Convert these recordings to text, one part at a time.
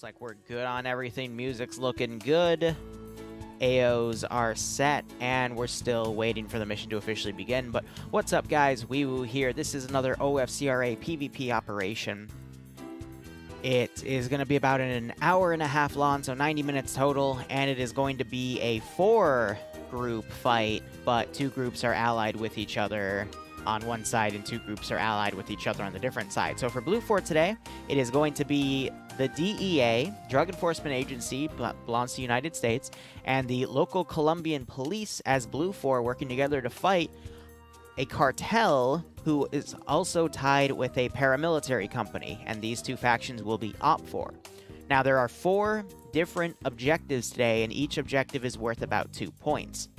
Looks like we're good on everything. Music's looking good. AOs are set, and we're still waiting for the mission to officially begin. But what's up, guys? Wee-woo here. This is another OFCRA PvP operation. It is going to be about an hour and a half long, so 90 minutes total, and it is going to be a 4-group fight, but 2 groups are allied with each other on one side, and 2 groups are allied with each other on the different side. So for Blue 4 today, it is going to be the DEA, Drug Enforcement Agency, belongs to the United States, and the local Colombian police as Blue 4 working together to fight a cartel who is also tied with a paramilitary company, and these 2 factions will be OFCRA. Now, there are 4 different objectives today, and each objective is worth about 2 points.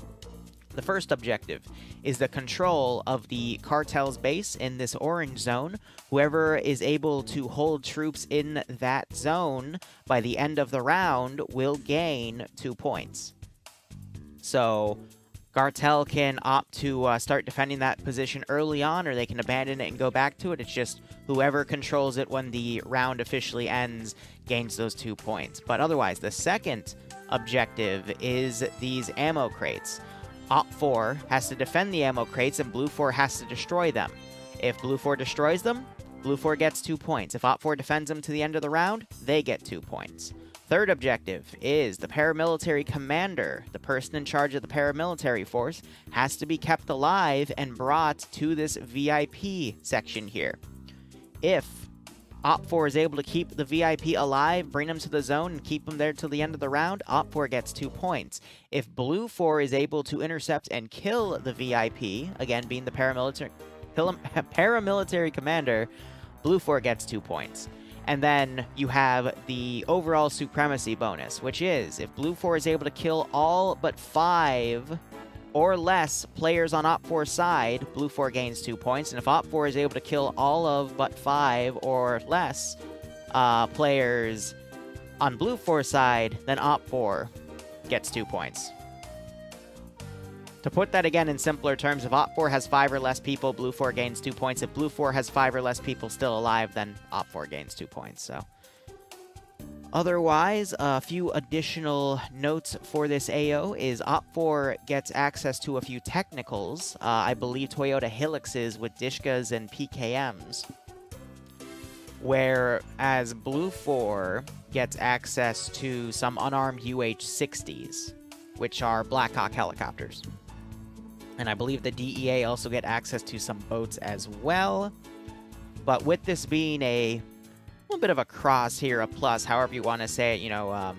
The first objective is the control of the Cartel's base in this orange zone. Whoever is able to hold troops in that zone by the end of the round will gain 2 points. So Cartel can opt to start defending that position early on, or they can abandon it and go back to it. It's just whoever controls it when the round officially ends gains those 2 points. But otherwise, the second objective is these ammo crates. OFCRA has to defend the ammo crates, and Blue 4 has to destroy them. If Blue 4 destroys them, Blue 4 gets 2 points. If OFCRA defends them to the end of the round, they get 2 points. Third objective is the paramilitary commander, the person in charge of the paramilitary force, has to be kept alive and brought to this VIP section here. If OFCRA is able to keep the VIP alive, bring them to the zone, and keep them there till the end of the round, OFCRA gets 2 points. If Blue 4 is able to intercept and kill the VIP, again being the paramilitary commander, Blue 4 gets 2 points. And then you have the overall supremacy bonus, which is if Blue 4 is able to kill all but 5 or less players on OFCRA's side, Blue 4 gains 2 points. And if OFCRA is able to kill all of but 5 or less players on Blue 4's side, then OFCRA gets 2 points. To put that again in simpler terms, if OFCRA has 5 or less people, Blue 4 gains 2 points. If Blue 4 has 5 or less people still alive, then OFCRA gains 2 points. So otherwise, a few additional notes for this AO is OFCRA gets access to a few technicals. I believe Toyota Hiluxes with Dishkas and PKMs. Whereas Blue 4 gets access to some unarmed UH-60s, which are Black Hawk helicopters. And I believe the DEA also get access to some boats as well. But with this being a little bit of a cross here, a plus, however you want to say it, you know,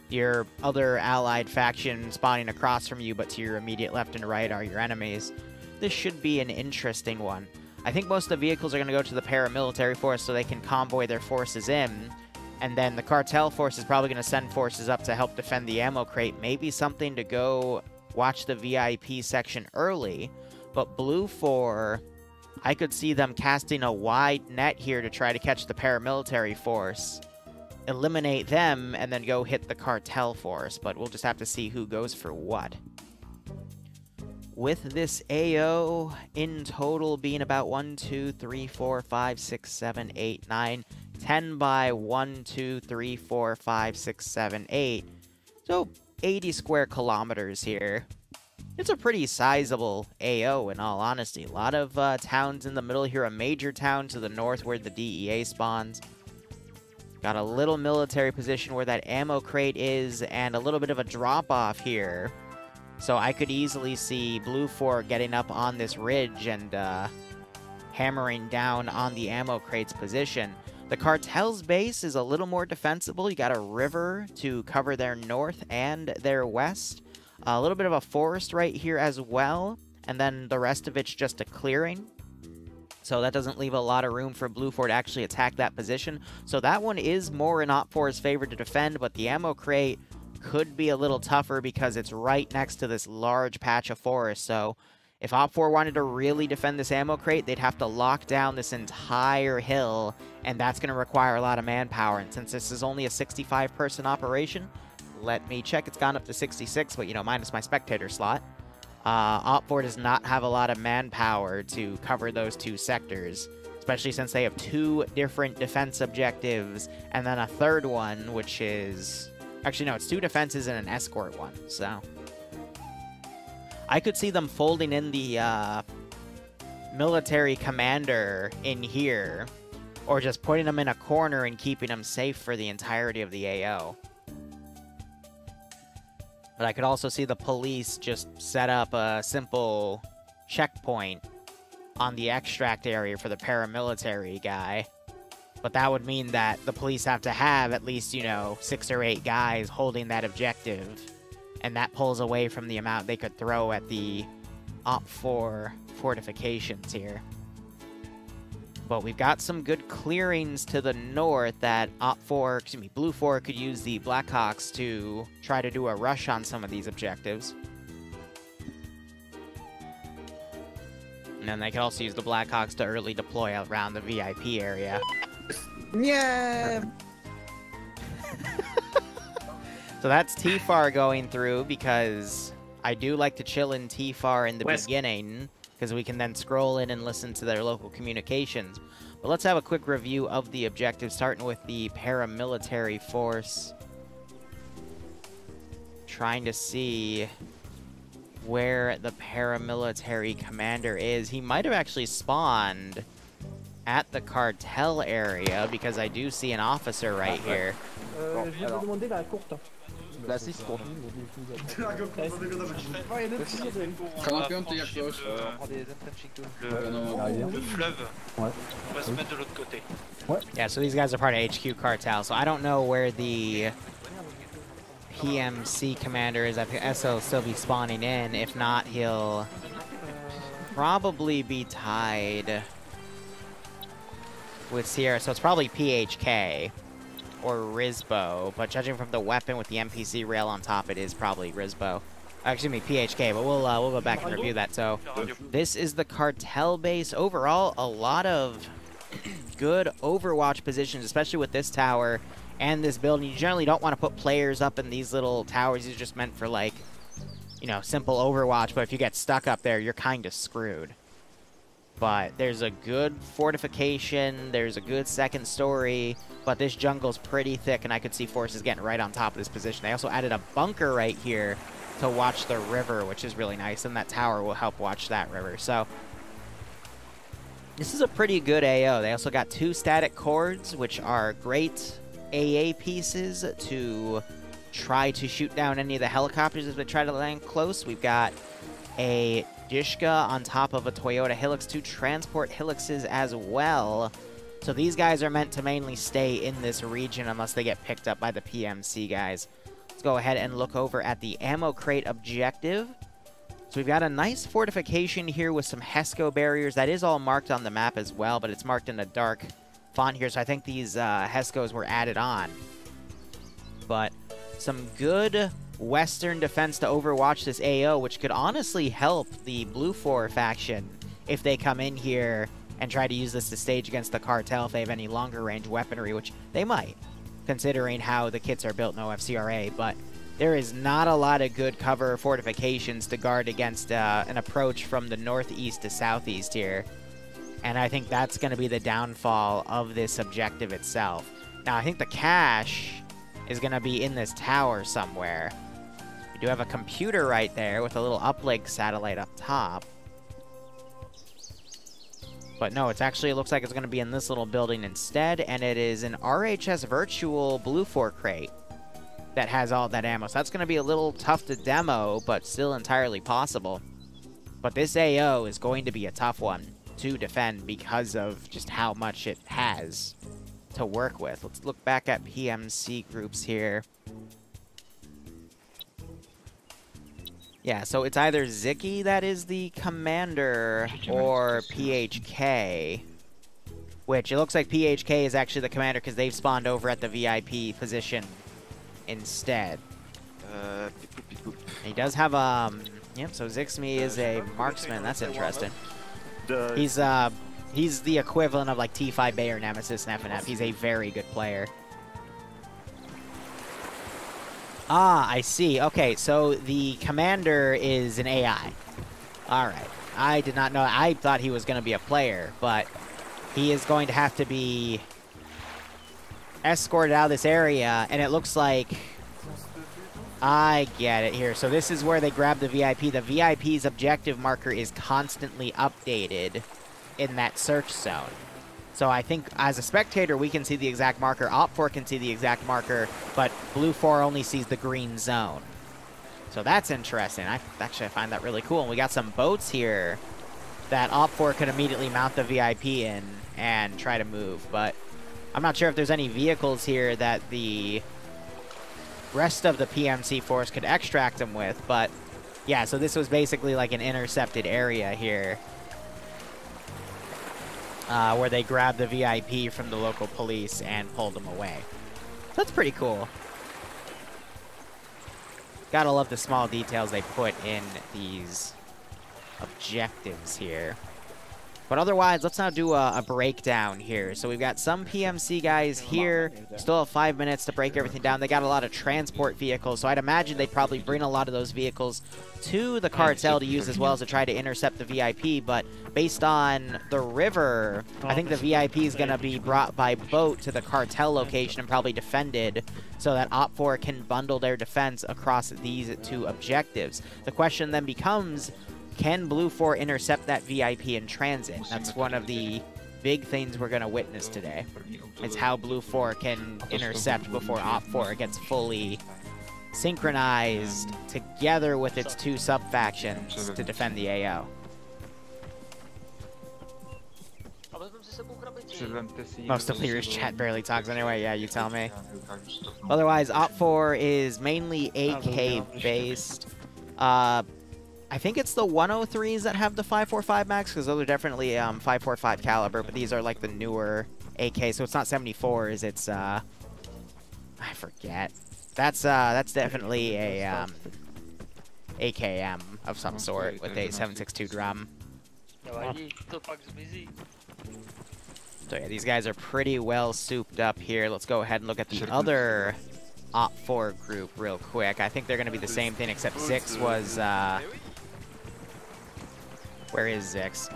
your other allied faction spawning across from you, but to your immediate left and right are your enemies. This should be an interesting one. I think most of the vehicles are going to go to the paramilitary force so they can convoy their forces in. And then the cartel force is probably going to send forces up to help defend the ammo crate. Maybe something to go watch the VIP section early. But Blue 4, I could see them casting a wide net here to try to catch the paramilitary force, eliminate them, and then go hit the cartel force. But we'll just have to see who goes for what. With this AO in total being about 1, 2, 3, 4, 5, 6, 7, 8, 9, 10 by 1, 2, 3, 4, 5, 6, 7, 8. So 80 square kilometers here. It's a pretty sizable AO in all honesty. A lot of towns in the middle here, a major town to the north where the DEA spawns. Got a little military position where that ammo crate is, and a little bit of a drop-off here. So I could easily see Blue 4 getting up on this ridge and hammering down on the ammo crate's position. The Cartel's base is a little more defensible. You got a river to cover their north and their west. A little bit of a forest right here as well. And then the rest of it's just a clearing. So that doesn't leave a lot of room for Blue 4 to actually attack that position. So that one is more in OFCRA's favor to defend, but the ammo crate could be a little tougher because it's right next to this large patch of forest. So if OFCRA wanted to really defend this ammo crate, they'd have to lock down this entire hill, and that's going to require a lot of manpower. And since this is only a 65-person operation, let me check. It's gone up to 66, but, you know, minus my spectator slot. OFCRA does not have a lot of manpower to cover those 2 sectors, especially since they have 2 different defense objectives, and then a third one, which is... Actually, no, it's 2 defenses and an escort one, so... I could see them folding in the military commander in here, or just putting him in a corner and keeping him safe for the entirety of the AO. But I could also see the police just set up a simple checkpoint on the extract area for the paramilitary guy. But that would mean that the police have to have at least, you know, 6 or 8 guys holding that objective. And that pulls away from the amount they could throw at the OFCRA fortifications here. But we've got some good clearings to the north that Blue 4 could use the Blackhawks to try to do a rush on some of these objectives. And then they could also use the Blackhawks to early deploy around the VIP area. Yeah. So that's TFAR going through, because I do like to chill in TFAR in the beginning, because we can then scroll in and listen to their local communications. But let's have a quick review of the objectives, starting with the paramilitary force. Trying to see where the paramilitary commander is. He might have actually spawned at the cartel area, because I do see an officer right here. La 6 pour le fleuve. On va se mettre de l'autre côté. Yeah, so these guys are part of HQ Cartel, so I don't know where the PMC commander is. I think SO will still be spawning in. If not, he'll probably be tied with Sierra, so it's probably PHK. Or Rizbo, but judging from the weapon with the NPC rail on top, it is probably Rizbo. Excuse me, PHK, but we'll go back and review that. So, this is the Cartel Base. Overall, a lot of good Overwatch positions, especially with this tower and this building. You generally don't want to put players up in these little towers. These are just meant for, like, you know, simple Overwatch, but if you get stuck up there, you're kind of screwed. But there's a good fortification, there's a good second story, but this jungle's pretty thick, and I could see forces getting right on top of this position. They also added a bunker right here to watch the river, which is really nice, and that tower will help watch that river. So this is a pretty good AO. They also got 2 static cords, which are great AA pieces to try to shoot down any of the helicopters as they try to land close. We've got a Dishka on top of a Toyota Hilux, 2 transport Hiluxes as well. So these guys are meant to mainly stay in this region unless they get picked up by the PMC guys. Let's go ahead and look over at the ammo crate objective. So we've got a nice fortification here with some HESCO barriers. That is all marked on the map as well, but it's marked in a dark font here, so I think these HESCOs were added on. But some good Western defense to overwatch this AO, which could honestly help the Blue 4 faction if they come in here and try to use this to stage against the cartel if they have any longer range weaponry, which they might, considering how the kits are built in OFCRA. But there is not a lot of good cover fortifications to guard against an approach from the northeast to southeast here. And I think that's going to be the downfall of this objective itself. Now, I think the cache is going to be in this tower somewhere. We do have a computer right there with a little uplink satellite up top. But no, it's actually, it looks like it's going to be in this little building instead, and it is an RHS virtual Blue 4 crate that has all that ammo. So that's going to be a little tough to demo, but still entirely possible. But this AO is going to be a tough one to defend because of just how much it has to work with. Let's look back at PMC groups here. Yeah, so it's either Ziki that is the commander or PHK, which it looks like PHK is actually the commander because they've spawned over at the VIP position instead. He does have yep, so Zixme is a marksman. That's interesting. He's the equivalent of like T5 Bay or Nemesis and FNF. He's a very good player. Ah, I see. Okay, so the commander is an AI. Alright. I did not know. I thought he was going to be a player, but he is going to have to be escorted out of this area, and it looks like... I get it here. So this is where they grab the VIP. The VIP's objective marker is constantly updated in that search zone. So I think as a spectator, we can see the exact marker. OFCRA can see the exact marker, but Blue 4 only sees the green zone. So that's interesting. I find that really cool. And we got some boats here that OFCRA could immediately mount the VIP in and try to move. But I'm not sure if there's any vehicles here that the rest of the PMC force could extract them with, but yeah, so this was basically like an intercepted area here where they grabbed the VIP from the local police and pulled them away. That's pretty cool. Gotta love the small details they put in these objectives here. But otherwise, let's now do a breakdown here. So we've got some PMC guys here. Still have 5 minutes to break everything down. They got a lot of transport vehicles, so I'd imagine they'd probably bring a lot of those vehicles to the cartel to use as well as to try to intercept the VIP. But based on the river, I think the VIP is going to be brought by boat to the cartel location and probably defended so that OFCRA can bundle their defense across these two objectives. The question then becomes, can Blue 4 intercept that VIP in transit? That's one of the big things we're going to witness today. It's how Blue 4 can intercept before OFCRA gets fully synchronized together with its two sub-factions to defend the AO. Most of Liru's chat barely talks anyway, yeah, you tell me. Otherwise, OFCRA is mainly AK-based. I think it's the 103s that have the 5.45 max, because those are definitely 5.45 caliber, but these are like the newer AK, so it's not 74s, it's I forget. That's definitely a AKM of some sort with a 7.62 drum. So yeah, these guys are pretty well souped up here. Let's go ahead and look at the other OFCRA group real quick. I think they're going to be the same thing, except Zix was where is Zix?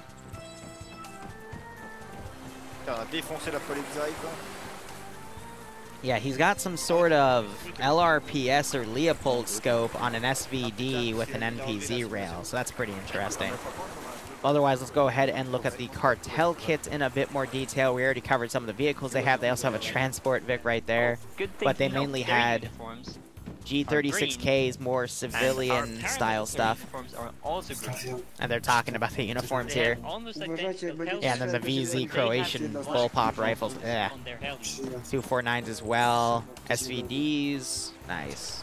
Yeah, he's got some sort of LRPS or Lcpl scope on an SVD with an NPZ rail, so that's pretty interesting. Otherwise, let's go ahead and look at the Cartel Kits in a bit more detail. We already covered some of the vehicles they have. They also have a transport Vic right there, but they mainly had G36Ks, more civilian-style stuff. And they're talking about the uniforms here. Yeah, and then the VZ Croatian bullpup rifles. Yeah. 249s as well. SVDs. Nice.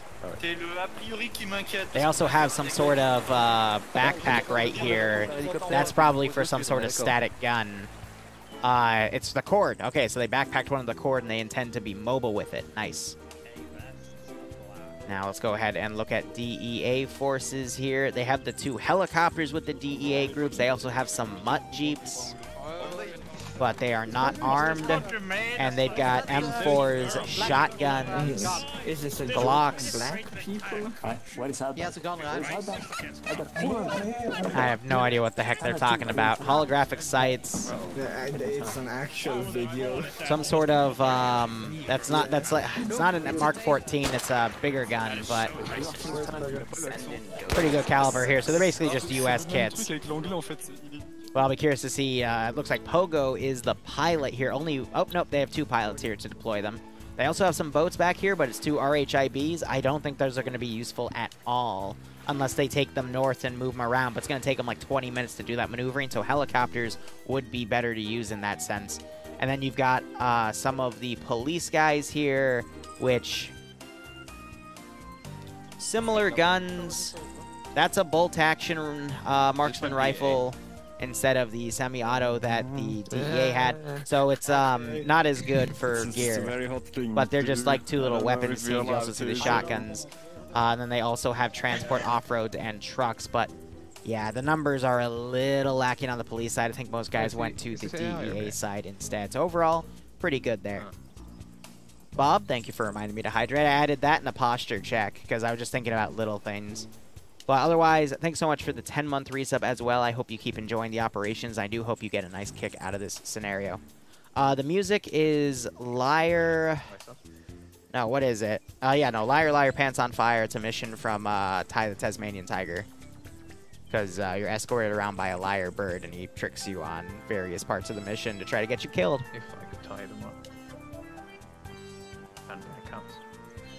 They also have some sort of backpack right here. That's probably for some sort of static gun. It's the cord. Okay, so they backpacked one of the cord and they intend to be mobile with it. Nice. Now let's go ahead and look at Dea Forces here. They have the two helicopters with the DEA groups. They also have some mutt jeeps, but they are not armed. And they've got M4s, shotguns, Glocks. What is happening? I have no idea what the heck they're talking about. Holographic sights. It's an actual video. Some sort of it's not a Mark 14. It's a bigger gun, but pretty good caliber here. So they're basically just US kits. Well, I'll be curious to see. It looks like Pogo is the pilot here. Oh, nope, they have two pilots here to deploy them. They also have some boats back here, but it's two RHIBs. I don't think those are going to be useful at all unless they take them north and move them around. But it's going to take them like 20 minutes to do that maneuvering, so helicopters would be better to use in that sense. And then you've got some of the police guys here, which... similar guns. That's a bolt-action marksman rifle instead of the semi-auto that the DEA had. So it's not as good for gear. But they're just like two little weapons. You also see the shotguns. And then they also have transport off-roads and trucks. But yeah, the numbers are a little lacking on the police side. I think most guys went to the DEA side instead. So overall, pretty good there. Bob, thank you for reminding me to hydrate. I added that in the posture check because I was just thinking about little things. But otherwise, thanks so much for the 10-month resub as well. I hope you keep enjoying the operations. I do hope you get a nice kick out of this scenario. The music is Liar... No, what is it? Yeah, no, Liar, Liar, Pants on Fire. It's a mission from Ty the Tasmanian Tiger. Because you're escorted around by a liar bird, and he tricks you on various parts of the mission to try to get you killed. If I could tie them up. And I can't.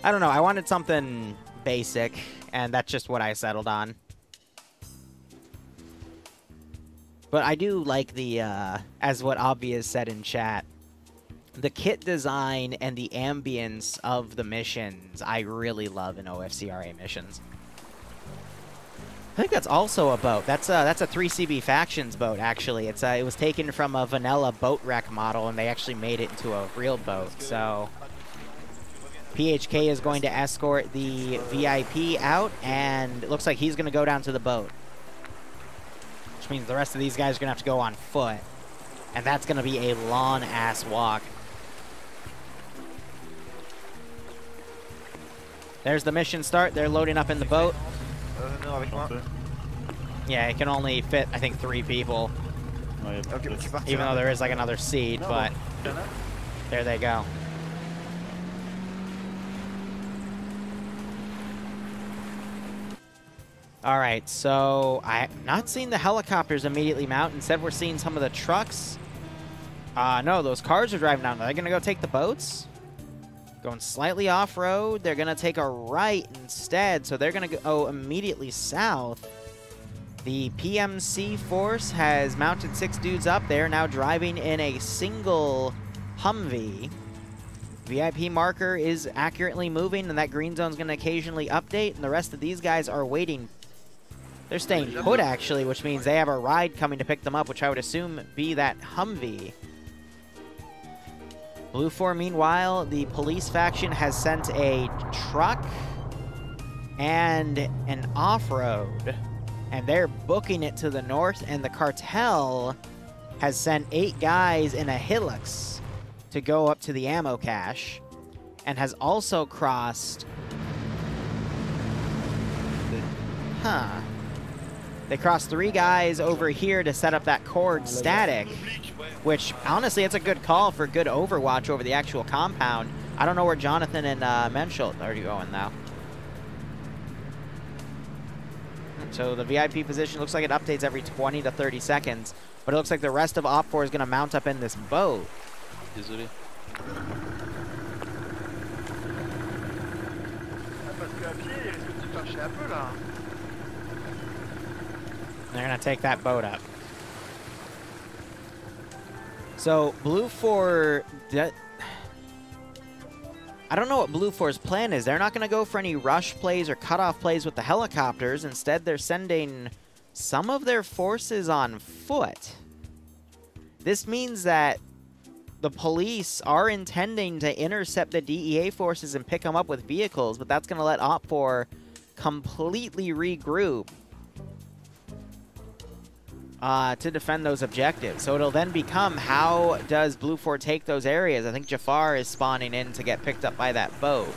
I don't know. I wanted something basic, and that's just what I settled on. But I do like the, as what Obvious said in chat, the kit design and the ambience of the missions I really love in OFCRA missions. I think that's also a boat. That's a 3CB Factions boat, actually. It was taken from a vanilla boat wreck model, and they actually made it into a real boat. So PHK is going to escort the VIP out, and it looks like he's going to go down to the boat. Which means the rest of these guys are going to have to go on foot. And that's going to be a long-ass walk. There's the mission start. They're loading up in the boat. Yeah, it can only fit, I think, 3 people. Even though there is like another seat, but there they go. Alright, so I'm not seeing the helicopters immediately mount. Instead, we're seeing some of the trucks. No, those cars are driving down. Are they going to go take the boats? Going slightly off-road. They're going to take a right instead, so they're going to go immediately south. The PMC force has mounted 6 dudes up there, now driving in a single Humvee. VIP marker is accurately moving, and that green zone's going to occasionally update, and the rest of these guys are waiting. They're staying put, actually, which means they have a ride coming to pick them up, which I would assume be that Humvee. Blue 4, meanwhile, the police faction has sent a truck and an off-road, and they're booking it to the north, and the cartel has sent 8 guys in a Hilux to go up to the ammo cache, and has also crossed... They crossed 3 guys over here to set up that cord static, which, honestly, it's a good call for good overwatch over the actual compound. I don't know where Jonathan and Menschel are going, though. So the VIP position looks like it updates every 20 to 30 seconds, but it looks like the rest of OPFOR is going to mount up in this boat. Désolé. They're going to take that boat up. So, Blue 4... I don't know what Blue 4's plan is. They're not going to go for any rush plays or cutoff plays with the helicopters. Instead, they're sending some of their forces on foot. This means that the police are intending to intercept the DEA forces and pick them up with vehicles, but that's going to let OPFOR completely regroup to defend those objectives. So it'll then become, how does Blue 4 take those areas? I think Jafar is spawning in to get picked up by that boat.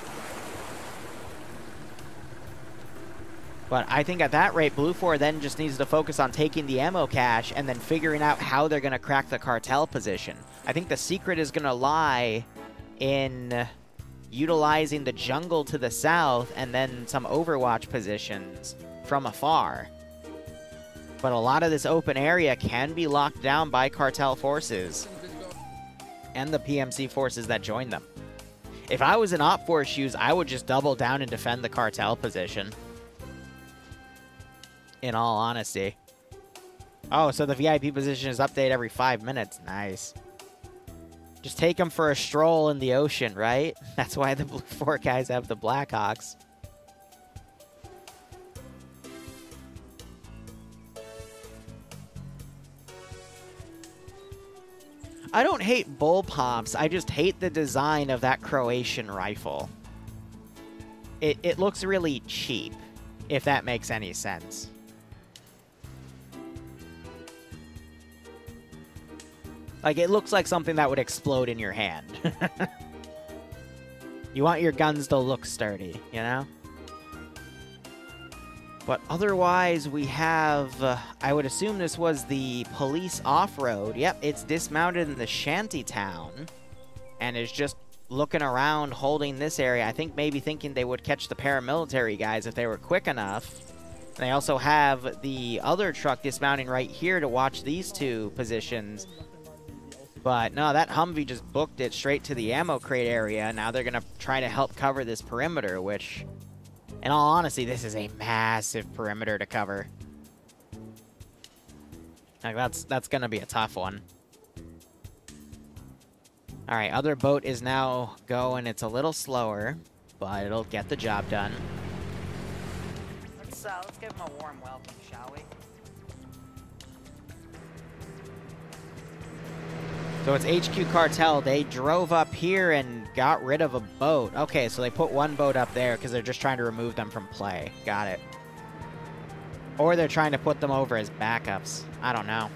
But I think at that rate, Blue 4 then just needs to focus on taking the ammo cache and then figuring out how they're going to crack the cartel position. I think the secret is going to lie in utilizing the jungle to the south and then some overwatch positions from afar. But a lot of this open area can be locked down by cartel forces and the PMC forces that join them. If I was in OPFOR shoes, I would just double down and defend the cartel position. In all honesty. Oh, so the VIP position is updated every 5 minutes. Nice. Just take them for a stroll in the ocean, right? That's why the Blue 4 guys have the Blackhawks. I don't hate bullpups, I just hate the design of that Croatian rifle. It looks really cheap, if that makes any sense. Like, it looks like something that would explode in your hand. You want your guns to look sturdy, you know? But otherwise, we have, I would assume this was the police off-road. Yep, it's dismounted in the shanty town and is just looking around, holding this area. I think maybe thinking they would catch the paramilitary guys if they were quick enough. They also have the other truck dismounting right here to watch these two positions. But no, that Humvee just booked it straight to the ammo crate area. Now they're going to try to help cover this perimeter, which, in all honesty, this is a massive perimeter to cover. Like, that's going to be a tough one. All right, other boat is now going. It's a little slower, but it'll get the job done. Let's give him a warm welcome, shall we? So it's HQ Cartel. They drove up here and got rid of a boat. Okay, so they put one boat up there because they're just trying to remove them from play. Got it. Or they're trying to put them over as backups. I don't know.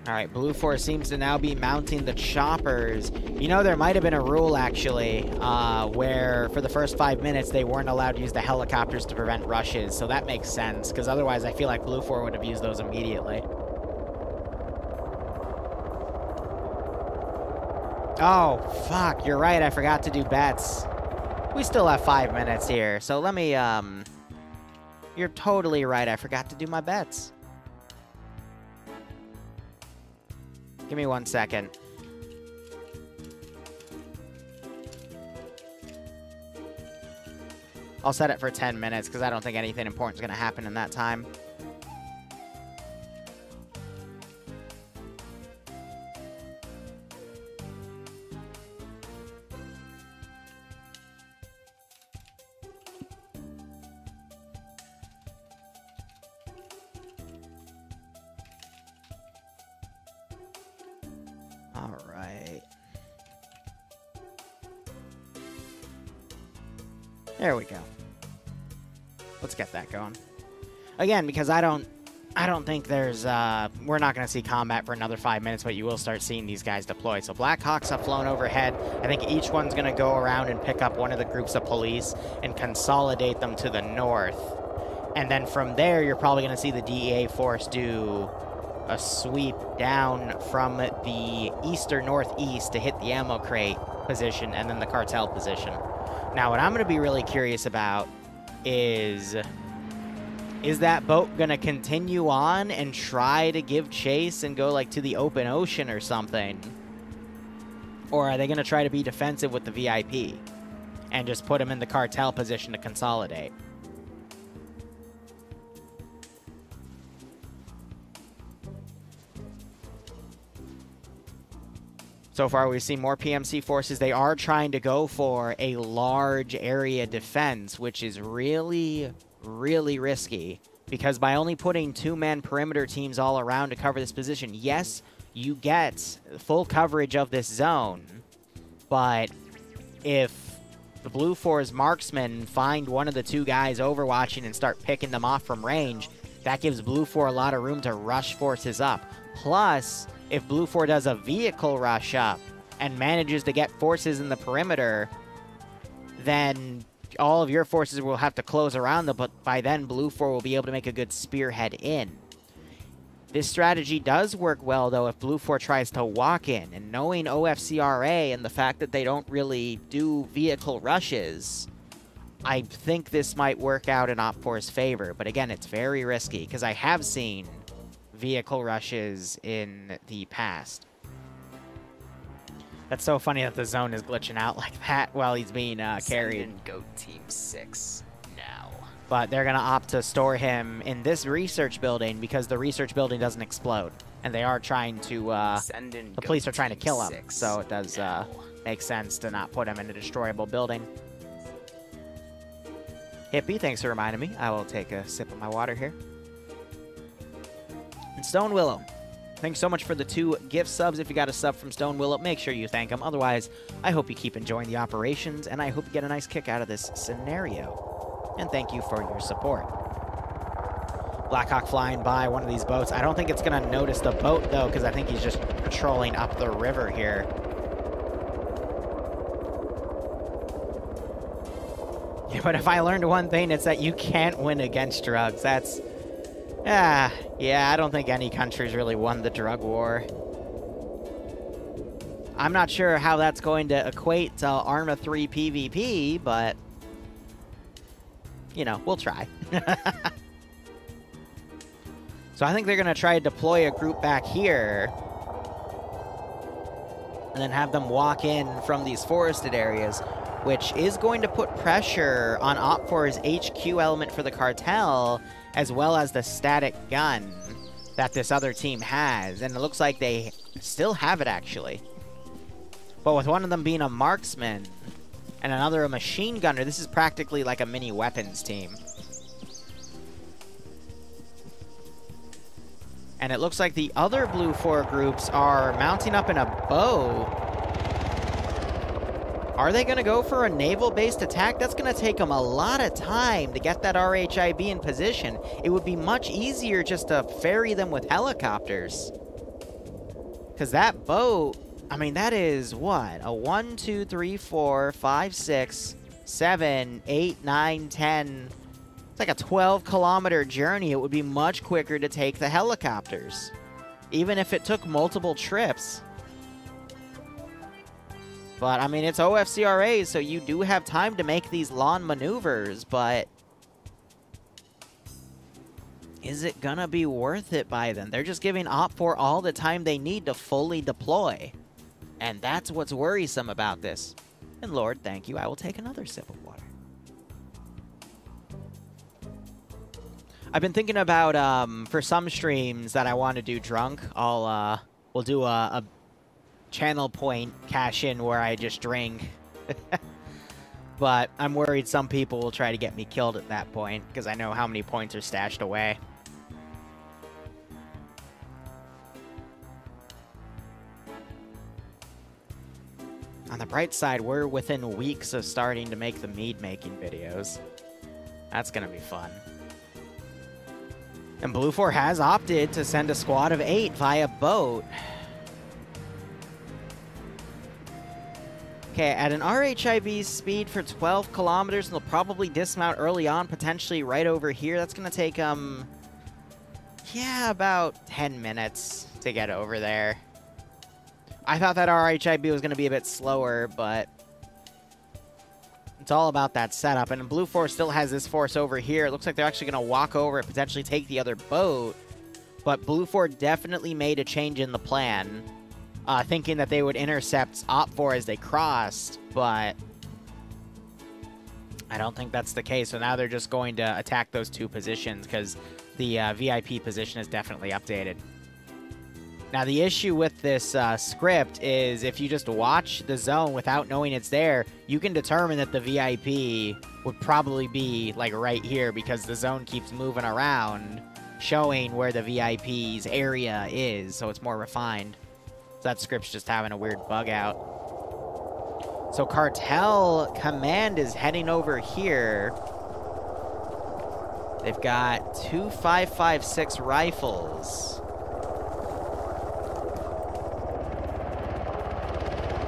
All right, Blue Force seems to now be mounting the choppers. You know, there might have been a rule, actually, where for the first 5 minutes, they weren't allowed to use the helicopters to prevent rushes. So that makes sense, because otherwise I feel like Blue Force would have used those immediately. Oh, fuck, you're right. I forgot to do bets. We still have 5 minutes here, so let me, You're totally right. I forgot to do my bets. Give me 1 second. I'll set it for 10 minutes because I don't think anything important is going to happen in that time. There we go. Let's get that going. Again, because I don't think there's, we're not going to see combat for another 5 minutes, but you will start seeing these guys deploy. So Black Hawks have flown overhead. I think each one's going to go around and pick up one of the groups of police and consolidate them to the north. And then from there, you're probably going to see the Dea Force do a sweep down from the east or northeast to hit the ammo crate position and then the cartel position. Now, what I'm going to be really curious about is that boat going to continue on and try to give chase and go, like, to the open ocean or something? Or are they going to try to be defensive with the VIP and just put them in the cartel position to consolidate? So far, we've seen more PMC forces. They are trying to go for a large area defense, which is really, really risky. Because by only putting two-man perimeter teams all around to cover this position, yes, you get full coverage of this zone. But if the Blue Force marksmen find one of the two guys overwatching and start picking them off from range, that gives Blue Force a lot of room to rush forces up. Plus, if Blue Force does a vehicle rush up and manages to get forces in the perimeter, then all of your forces will have to close around them, but by then Blue Force will be able to make a good spearhead in. This strategy does work well, though, if Blue Force tries to walk in, and knowing OFCRA and the fact that they don't really do vehicle rushes, I think this might work out in OpFor's favor. But again, it's very risky, because I have seen vehicle rushes in the past. That's so funny that the zone is glitching out like that while he's being carried. Send in Goat Team 6 now. But they're going to opt to store him in this research building because the research building doesn't explode. And they are trying to, the police are trying to kill him. So it does make sense to not put him in a destroyable building. Hippie, thanks for reminding me. I will take a sip of my water here. And Stone Willow, thanks so much for the 2 gift subs. If you got a sub from Stone Willow, make sure you thank him. Otherwise, I hope you keep enjoying the operations, and I hope you get a nice kick out of this scenario. And thank you for your support. Blackhawk flying by one of these boats. I don't think it's going to notice the boat, though, because I think he's just patrolling up the river here. But if I learned one thing, it's that you can't win against drugs. That's... yeah, I don't think any country's really won the drug war. I'm not sure how that's going to equate to Arma 3 PvP, but... you know, we'll try. So I think they're going to try to deploy a group back here. And then have them walk in from these forested areas, which is going to put pressure on OFCRA's HQ element for the cartel, as well as the static gun that this other team has. And it looks like they still have it, actually. But with one of them being a marksman and another a machine gunner, this is practically like a mini weapons team. And it looks like the other Blue 4 groups are mounting up in a boat. Are they going to go for a naval-based attack? That's going to take them a lot of time to get that RHIB in position. It would be much easier just to ferry them with helicopters. Because that boat, I mean, that is what? A 1, 2, 3, 4, 5, 6, 7, 8, 9, 10... It's like a 12-kilometer journey. It would be much quicker to take the helicopters, even if it took multiple trips. But, I mean, it's OFCRA, so you do have time to make these lawn maneuvers, but... is it gonna be worth it by then? They're just giving OPFOR all the time they need to fully deploy. And that's what's worrisome about this. And Lord, thank you, I will take another sip of water. I've been thinking about, for some streams that I want to do drunk, we'll do a channel point cash-in where I just drink. But I'm worried some people will try to get me killed at that point, because I know how many points are stashed away. On the bright side, we're within weeks of starting to make the mead-making videos. That's gonna be fun. And Blue 4 has opted to send a squad of 8 via boat. Okay, at an RHIB speed for 12 kilometers, they'll probably dismount early on, potentially right over here. That's going to take, yeah, about 10 minutes to get over there. I thought that RHIB was going to be a bit slower, but... it's all about that setup, and Blue 4 still has this force over here. It looks like they're actually going to walk over and potentially take the other boat, but Blue 4 definitely made a change in the plan, thinking that they would intercept OPFOR as they crossed, but I don't think that's the case, so now they're just going to attack those two positions, because the VIP position is definitely updated. Now, the issue with this script is if you just watch the zone without knowing it's there, you can determine that the VIP would probably be, like, right here because the zone keeps moving around, showing where the VIP's area is, so it's more refined. So that script's just having a weird bug out. So Cartel Command is heading over here. They've got 2 5.56 rifles.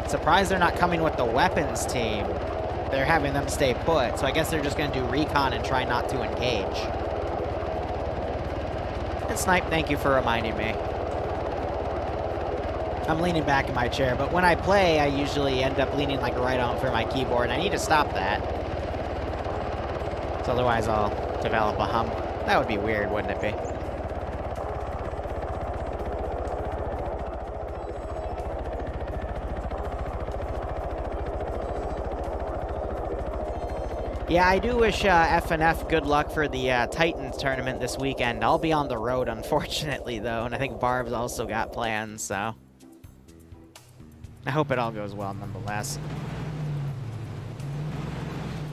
Surprised they're not coming with the weapons team. They're having them stay put, so I guess they're just going to do recon and try not to engage. And Snipe, thank you for reminding me. I'm leaning back in my chair, but when I play, I usually end up leaning like right on for my keyboard, and I need to stop that. So otherwise I'll develop a hump. That would be weird, wouldn't it be? Yeah, I do wish FNF good luck for the Titans tournament this weekend. I'll be on the road, unfortunately, though, and I think Barb's also got plans, so... I hope it all goes well, nonetheless.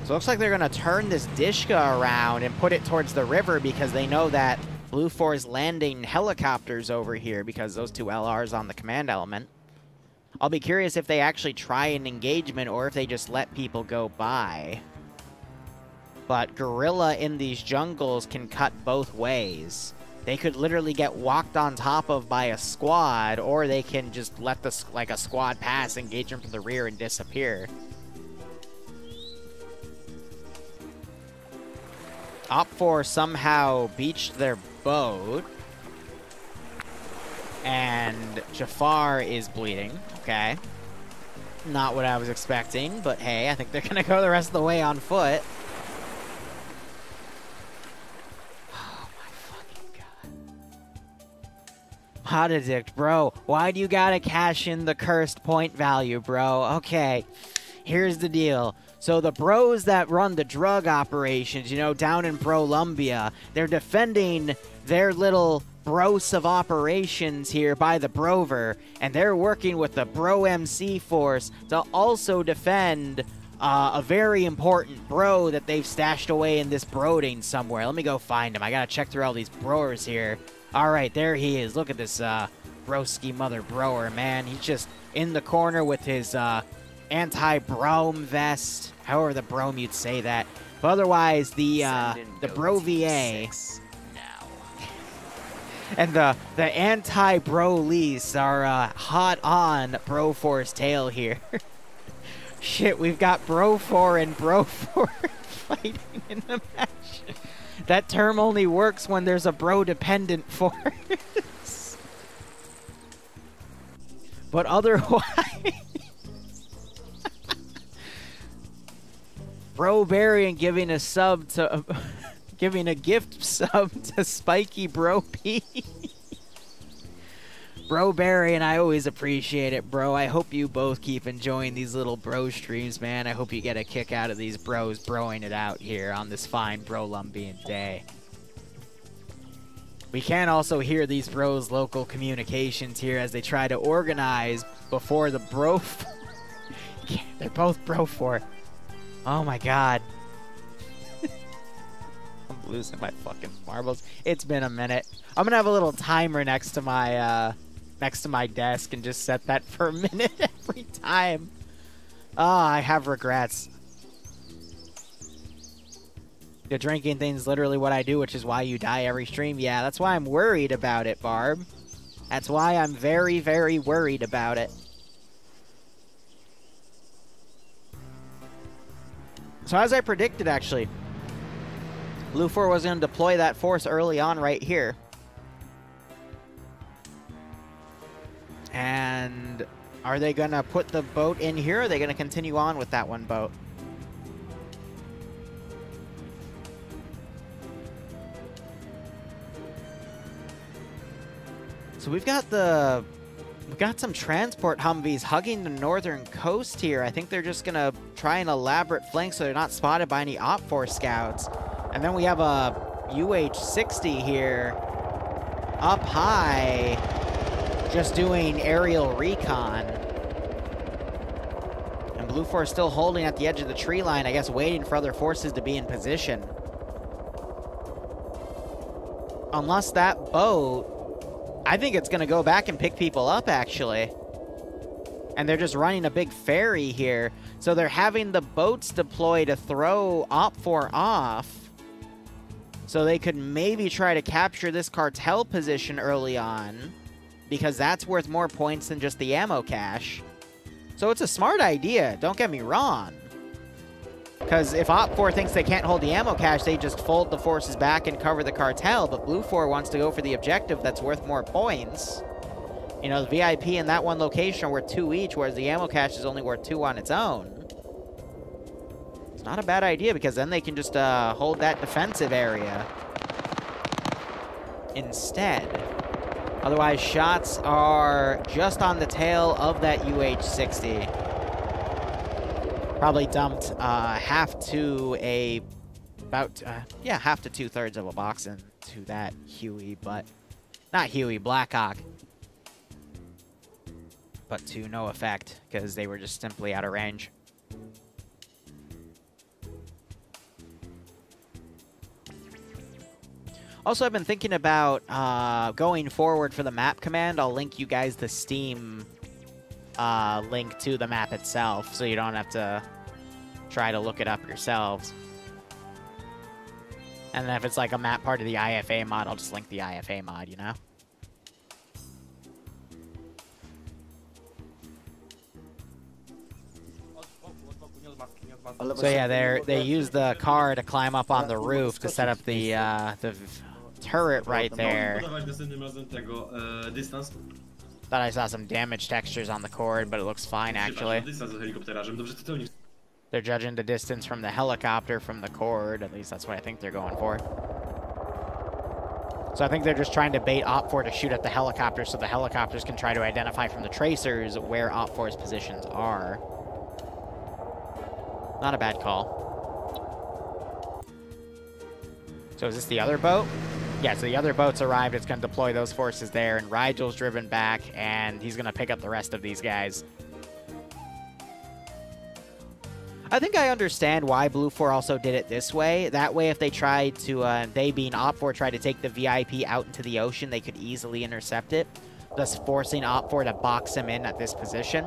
So it looks like they're going to turn this Dishka around and put it towards the river because they know that Blue 4 is landing helicopters over here because those two LRs on the command element. I'll be curious if they actually try an engagement or if they just let people go by. But Guerrilla in these jungles can cut both ways. They could literally get walked on top of by a squad, or they can just let the, like a squad pass, engage them from the rear, and disappear. OFCRA somehow beached their boat. And Jafar is bleeding. Okay. Not what I was expecting, but hey, I think they're gonna go the rest of the way on foot. Oh my fucking god. Potadict, bro. Why do you gotta cash in the cursed point value, bro? Okay. Here's the deal. So the bros that run the drug operations, you know, down in Brolumbia, they're defending their little bros of operations here by the Brover, and they're working with the Bro MC force to also defend a very important bro that they've stashed away in this broding somewhere. Let me go find him. I gotta check through all these browers here. All right, there he is. Look at this broski mother brower, man. He's just in the corner with his anti-brome vest, however the brome you'd say that. But otherwise, the Bro VA and the anti-bro lease are hot on Brofor's tail here. Shit, we've got Bro4 and Bro4 fighting in the match. That term only works when there's a bro-dependent force. But otherwise... Brobarian giving a sub to... giving a gift sub to Spiky Bro P. Bro Barry, and I always appreciate it, bro. I hope you both keep enjoying these little bro streams, man. I hope you get a kick out of these bros broing it out here on this fine Brolumbian day. We can also hear these bros' local communications here as they try to organize before the bro... They're both Bro4. Oh my god. I'm losing my fucking marbles. It's been a minute. I'm gonna have a little timer next to my desk and just set that for a minute every time. Ah, I have regrets. The drinking thing's literally what I do, which is why you die every stream. Yeah, that's why I'm worried about it, Barb. That's why I'm very, very worried about it. So as I predicted, actually, Lufor was going to deploy that force early on right here. And are they going to put the boat in here, or are they going to continue on with that one boat? So we've got some transport Humvees hugging the northern coast here. I think they're just going to try an elaborate flank so they're not spotted by any OPFOR scouts. And then we have a UH-60 here up high just doing aerial recon. And Blue Force still holding at the edge of the tree line, I guess waiting for other forces to be in position. Unless that boat... I think it's going to go back and pick people up, actually. And they're just running a big ferry here. So they're having the boats deploy to throw OPFOR off. So they could maybe try to capture this cartel position early on. Because that's worth more points than just the ammo cache. So it's a smart idea, don't get me wrong. Because if OPFOR thinks they can't hold the ammo cache, they just fold the forces back and cover the cartel. But Blue 4 wants to go for the objective that's worth more points. You know, the VIP in that one location are worth 2 each, whereas the ammo cache is only worth 2 on its own. It's not a bad idea, because then they can just hold that defensive area instead. Otherwise, shots are just on the tail of that UH-60. Probably dumped half to 2/3 of a box into that Huey, but not Huey, Blackhawk. But to no effect, because they were just simply out of range. Also, I've been thinking about going forward for the map command. I'll link you guys the Steam link to the map itself, so you don't have to try to look it up yourselves. And then if it's like a map part of the IFA mod, I'll just link the IFA mod, you know? So yeah, they use the car to climb up on the roof to set up the turret right there. Thought I saw some damage textures on the cord, but it looks fine actually. They're judging the distance from the helicopter from the cord. At least that's what I think they're going for. So I think they're just trying to bait OPFOR to shoot at the helicopter so the helicopters can try to identify from the tracers where OPFOR's positions are. Not a bad call. So is this the other boat? Yeah, so the other boat's arrived. It's going to deploy those forces there, and Rigel's driven back, and he's going to pick up the rest of these guys. I think I understand why Blue 4 also did it this way. That way, if they tried to, they being OPFOR, tried to take the VIP out into the ocean, they could easily intercept it, thus forcing OPFOR to box him in at this position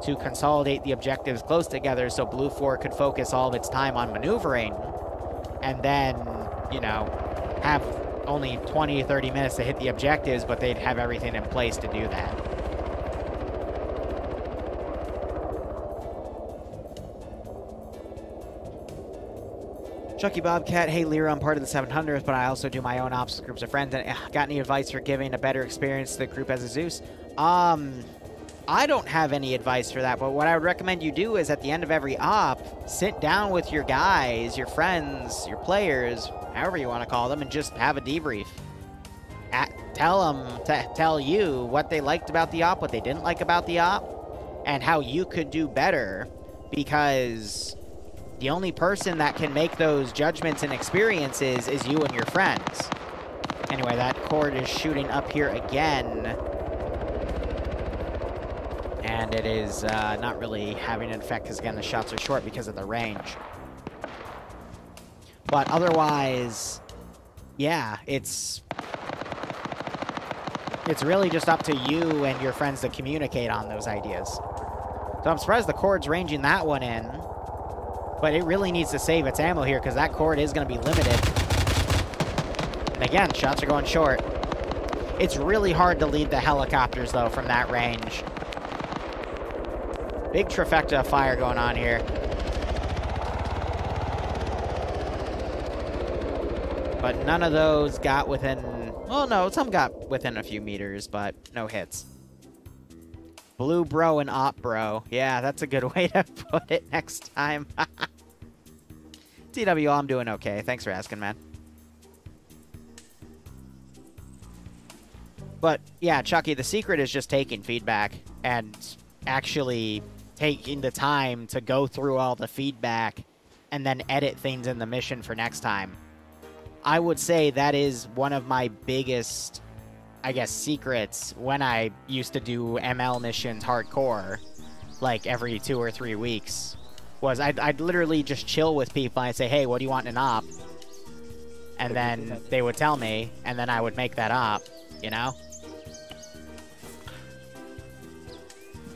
to consolidate the objectives close together so Blue 4 could focus all of its time on maneuvering and then, you know, have only 20 or 30 minutes to hit the objectives, but they'd have everything in place to do that. Chucky Bobcat, hey Liru, I'm part of the 700th, but I also do my own ops with groups of friends. And got any advice for giving a better experience to the group as a Zeus? I don't have any advice for that, but what I would recommend you do is at the end of every op, sit down with your guys, your friends, your players, however you want to call them, and just have a debrief. Tell them to tell you what they liked about the op, what they didn't like about the op, and how you could do better, because the only person that can make those judgments and experiences is you and your friends. Anyway, that cord is shooting up here again. And it is not really having an effect because, again, the shots are short because of the range. But otherwise, yeah, it's really just up to you and your friends to communicate on those ideas. So I'm surprised the cord's ranging that one in. But it really needs to save its ammo here because that cord is going to be limited. And again, shots are going short. It's really hard to lead the helicopters, though, from that range. Big trifecta fire going on here. But none of those got within... Well, no, some got within a few meters, but no hits. Blue bro and op bro. Yeah, that's a good way to put it next time. TW, I'm doing okay. Thanks for asking, man. But, yeah, Chucky, the secret is just taking feedback and actually taking the time to go through all the feedback and then edit things in the mission for next time. I would say that is one of my biggest, I guess, secrets when I used to do ML missions hardcore, like every 2 or 3 weeks, was I'd literally just chill with people and I'd say, hey, what do you want in an op? And then they would tell me, and then I would make that op, you know?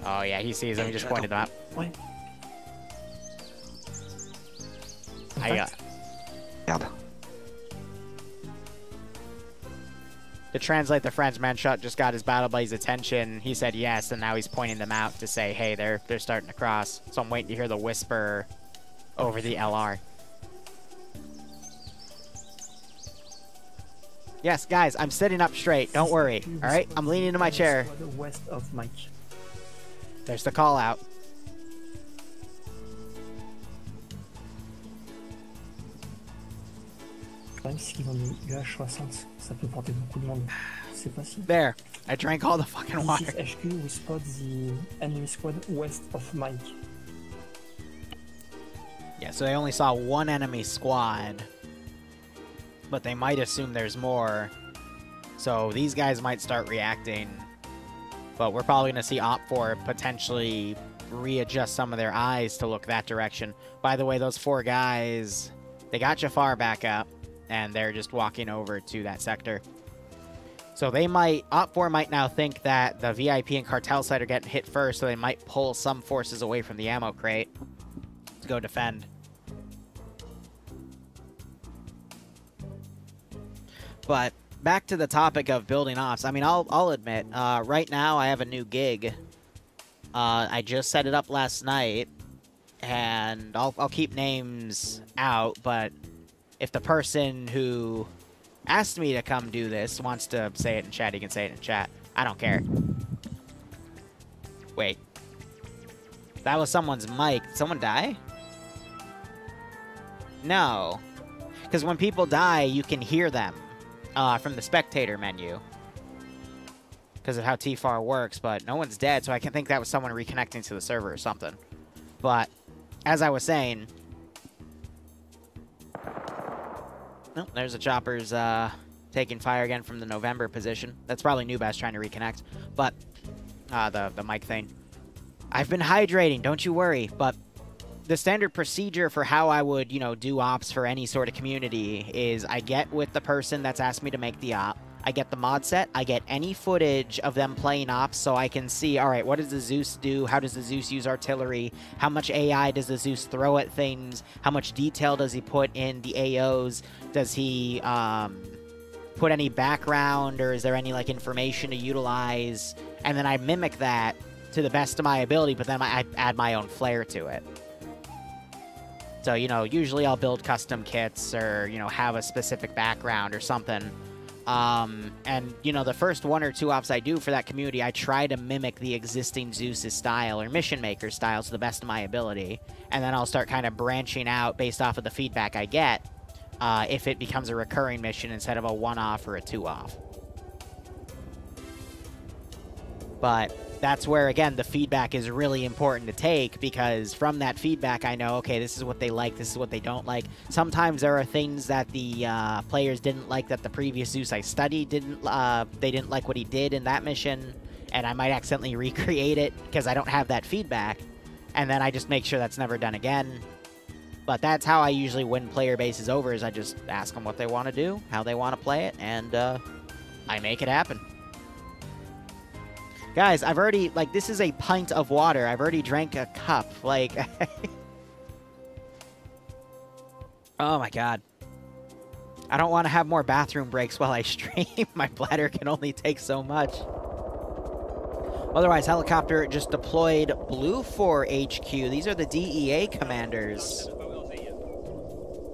Oh yeah, he sees them, he just pointed them out. To translate, the Frenchman shot just got his battle buddy's attention. He said yes, and now he's pointing them out to say, hey, they're starting to cross. So I'm waiting to hear the whisper over the LR. Yes, guys, I'm sitting up straight. Don't worry. All right, I'm leaning into my chair. West of Mike. There's the call out. There. I drank all the fucking water. This is HQ, we spot the enemy squad west of Mike. Yeah, so they only saw one enemy squad. But they might assume there's more. So these guys might start reacting. But we're probably going to see OPFOR potentially readjust some of their eyes to look that direction. By the way, those 4 guys, they got Jafar back up. And they're just walking over to that sector. So they might, OPFOR might now think that the VIP and Cartel side are getting hit first, so they might pull some forces away from the ammo crate to go defend. But back to the topic of building ops. I mean, I'll admit, right now I have a new gig. I just set it up last night. and I'll keep names out, but if the person who asked me to come do this wants to say it in chat, he can say it in chat. I don't care. Wait. That was someone's mic. Did someone die? No. Because when people die, you can hear them from the spectator menu. Because of how TFAR works, but no one's dead, so I can think that was someone reconnecting to the server or something. But, as I was saying... Oh, there's the choppers taking fire again from the November position. That's probably Nubas trying to reconnect. But, the mic thing. I've been hydrating, don't you worry, but... The standard procedure for how I would, you know, do ops for any sort of community is I get with the person that's asked me to make the op, I get the mod set, I get any footage of them playing ops so I can see, alright, what does the Zeus do, how does the Zeus use artillery, how much AI does the Zeus throw at things, how much detail does he put in the AOs, does he put any background, or is there any, like, information to utilize, and then I mimic that to the best of my ability, but then I add my own flair to it. So, you know, usually I'll build custom kits or, you know, have a specific background or something. And, you know, the first 1 or 2 ops I do for that community, I try to mimic the existing Zeus's style or Mission Maker style to the best of my ability. And then I'll start kind of branching out based off of the feedback I get if it becomes a recurring mission instead of a 1-off or a 2-off. But that's where, again, the feedback is really important to take, because from that feedback I know, okay, this is what they like, this is what they don't like. Sometimes there are things that the players didn't like that the previous Zeus I studied they didn't like what he did in that mission, and I might accidentally recreate it because I don't have that feedback, and then I just make sure that's never done again. But that's how I usually win player bases over, is I just ask them what they want to do, how they want to play it, and I make it happen. Guys, I've already, like, this is a pint of water. I've already drank a cup. Like, oh my god. I don't want to have more bathroom breaks while I stream. My bladder can only take so much. Otherwise, helicopter just deployed Blue 4 HQ. These are the DEA commanders.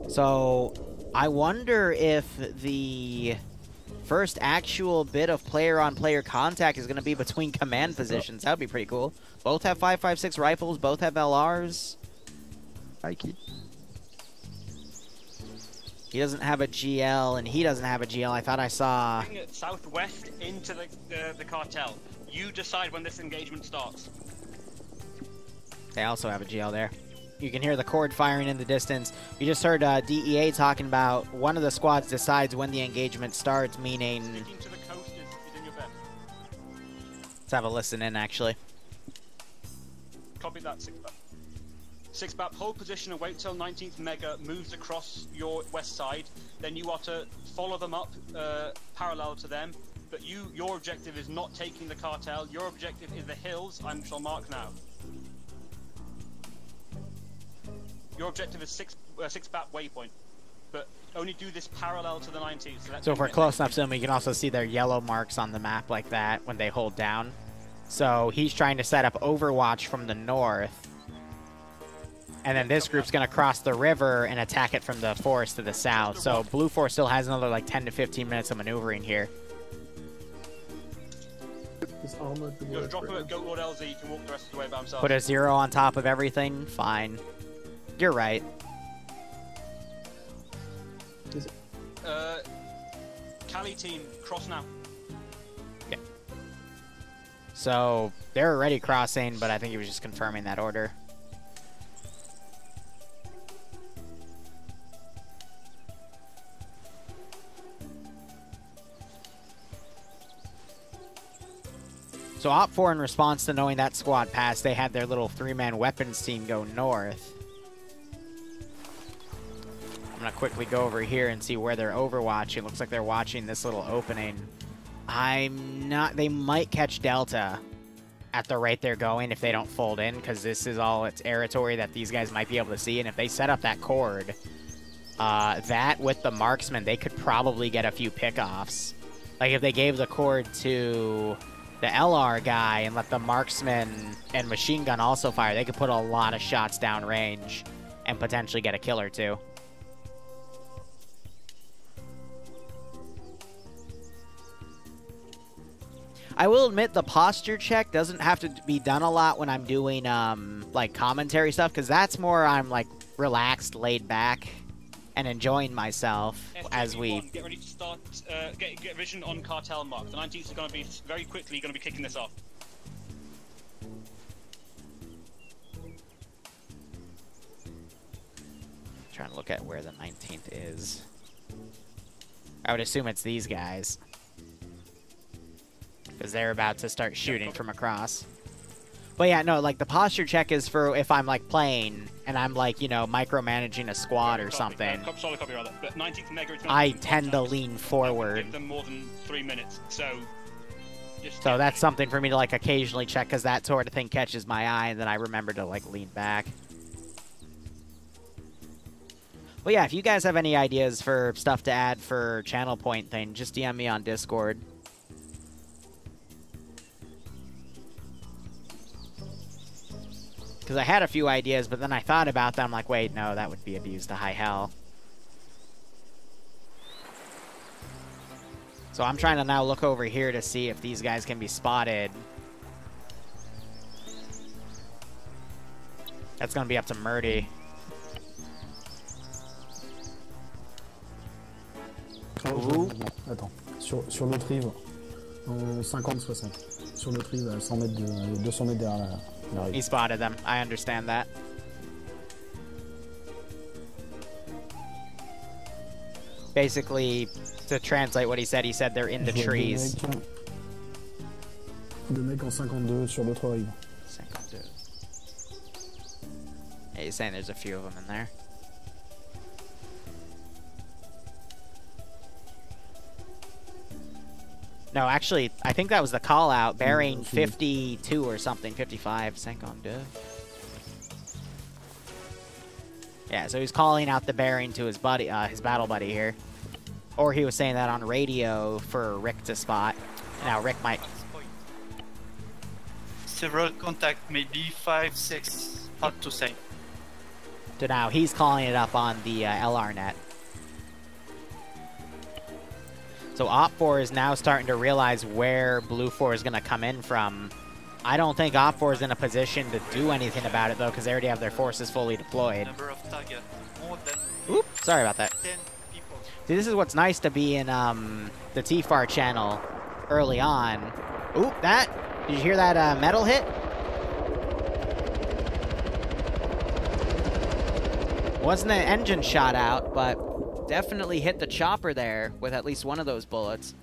So, I wonder if the first actual bit of player-on-player contact is going to be between command positions. That would be pretty cool. Both have 5.56 rifles. Both have LRs. Hi, kid. He doesn't have a GL, and he doesn't have a GL. I thought I saw... Southwest into the cartel. You decide when this engagement starts. They also have a GL there. You can hear the cord firing in the distance. You just heard DEA talking about one of the squads decides when the engagement starts, meaning... Sticking to the coast is in your best. Let's have a listen in, actually. Copy that, 6-BAP. 6-BAP, hold position and wait till 19th Mega moves across your west side. Then you are to follow them up parallel to them. But your objective is not taking the cartel. Your objective is the hills I shall mark now. Your objective is 6-BAP waypoint, but only do this parallel to the 19th. So if we're close enough to them, you can also see their yellow marks on the map like that when they hold down. So he's trying to set up Overwatch from the north. And then this group's going to cross the river and attack it from the forest to the south. So Blue 4 still has another like 10 to 15 minutes of maneuvering here. Just drop him at Goat Lord LZ, you can walk the rest of the way by himself. Put a 0 on top of everything, fine. You're right. Cali team, cross now. Okay. So, they're already crossing, but I think he was just confirming that order. So Op 4, in response to knowing that squad passed, they had their little 3-man weapons team go north. I'm going to quickly go over here and see where they're overwatching. It looks like they're watching this little opening. I'm not... They might catch Delta at the rate they're going if they don't fold in, because this is all its territory that these guys might be able to see. And if they set up that cord, that with the marksman, they could probably get a few pickoffs. Like if they gave the cord to the LR guy and let the marksman and machine gun also fire, they could put a lot of shots down range and potentially get a kill or two. I will admit the posture check doesn't have to be done a lot when I'm doing like commentary stuff, because that's more I'm like relaxed, laid back, and enjoying myself as we get ready to start. Get vision on Cartel mark. The 19th is going to be very quickly going to be kicking this off. Trying to look at where the 19th is. I would assume it's these guys, because they're about to start shooting from across. But yeah, no, like the posture check is for if I'm like playing and I'm like, you know, micromanaging a squad or something. Solid copy rather. But 19th Mega, I tend to lean forward. Give them more than 3 minutes, so. So that's something for me to like occasionally check, because that sort of thing catches my eye, and then I remember to like lean back. But yeah, if you guys have any ideas for stuff to add for channel point thing, just DM me on Discord. Because I had a few ideas, but then I thought about them, like, wait, no, that would be abused to high hell. So I'm trying to now look over here to see if these guys can be spotted. That's going to be up to Murdy. Oh, attends, sur l'autre rive, en 50-60. Sur l'autre rive, à 100 mètres de, 200 mètres derrière la rive. He spotted them. I understand that. Basically, to translate what he said they're in the trees. Deux mecs en 52 sur l'autre rive. 52. Yeah, he's saying there's a few of them in there. No, actually, I think that was the call out. Bearing 52 or something, 55. 52. Yeah, so he's calling out the bearing to his buddy, his battle buddy here. Or he was saying that on radio for Rick to spot. Now Rick might. Several contact, maybe 5, 6, hard to say. So now he's calling it up on the LR net. So OPFOR is now starting to realize where Blue 4 is going to come in from. I don't think OPFOR is in a position to do anything about it, though, because they already have their forces fully deployed. Number of target, more than Oop, sorry about that. 10 people. See, this is what's nice to be in the TFAR channel early on. Oop, that. Did you hear that metal hit? Wasn't an engine shot out, but definitely hit the chopper there with at least one of those bullets.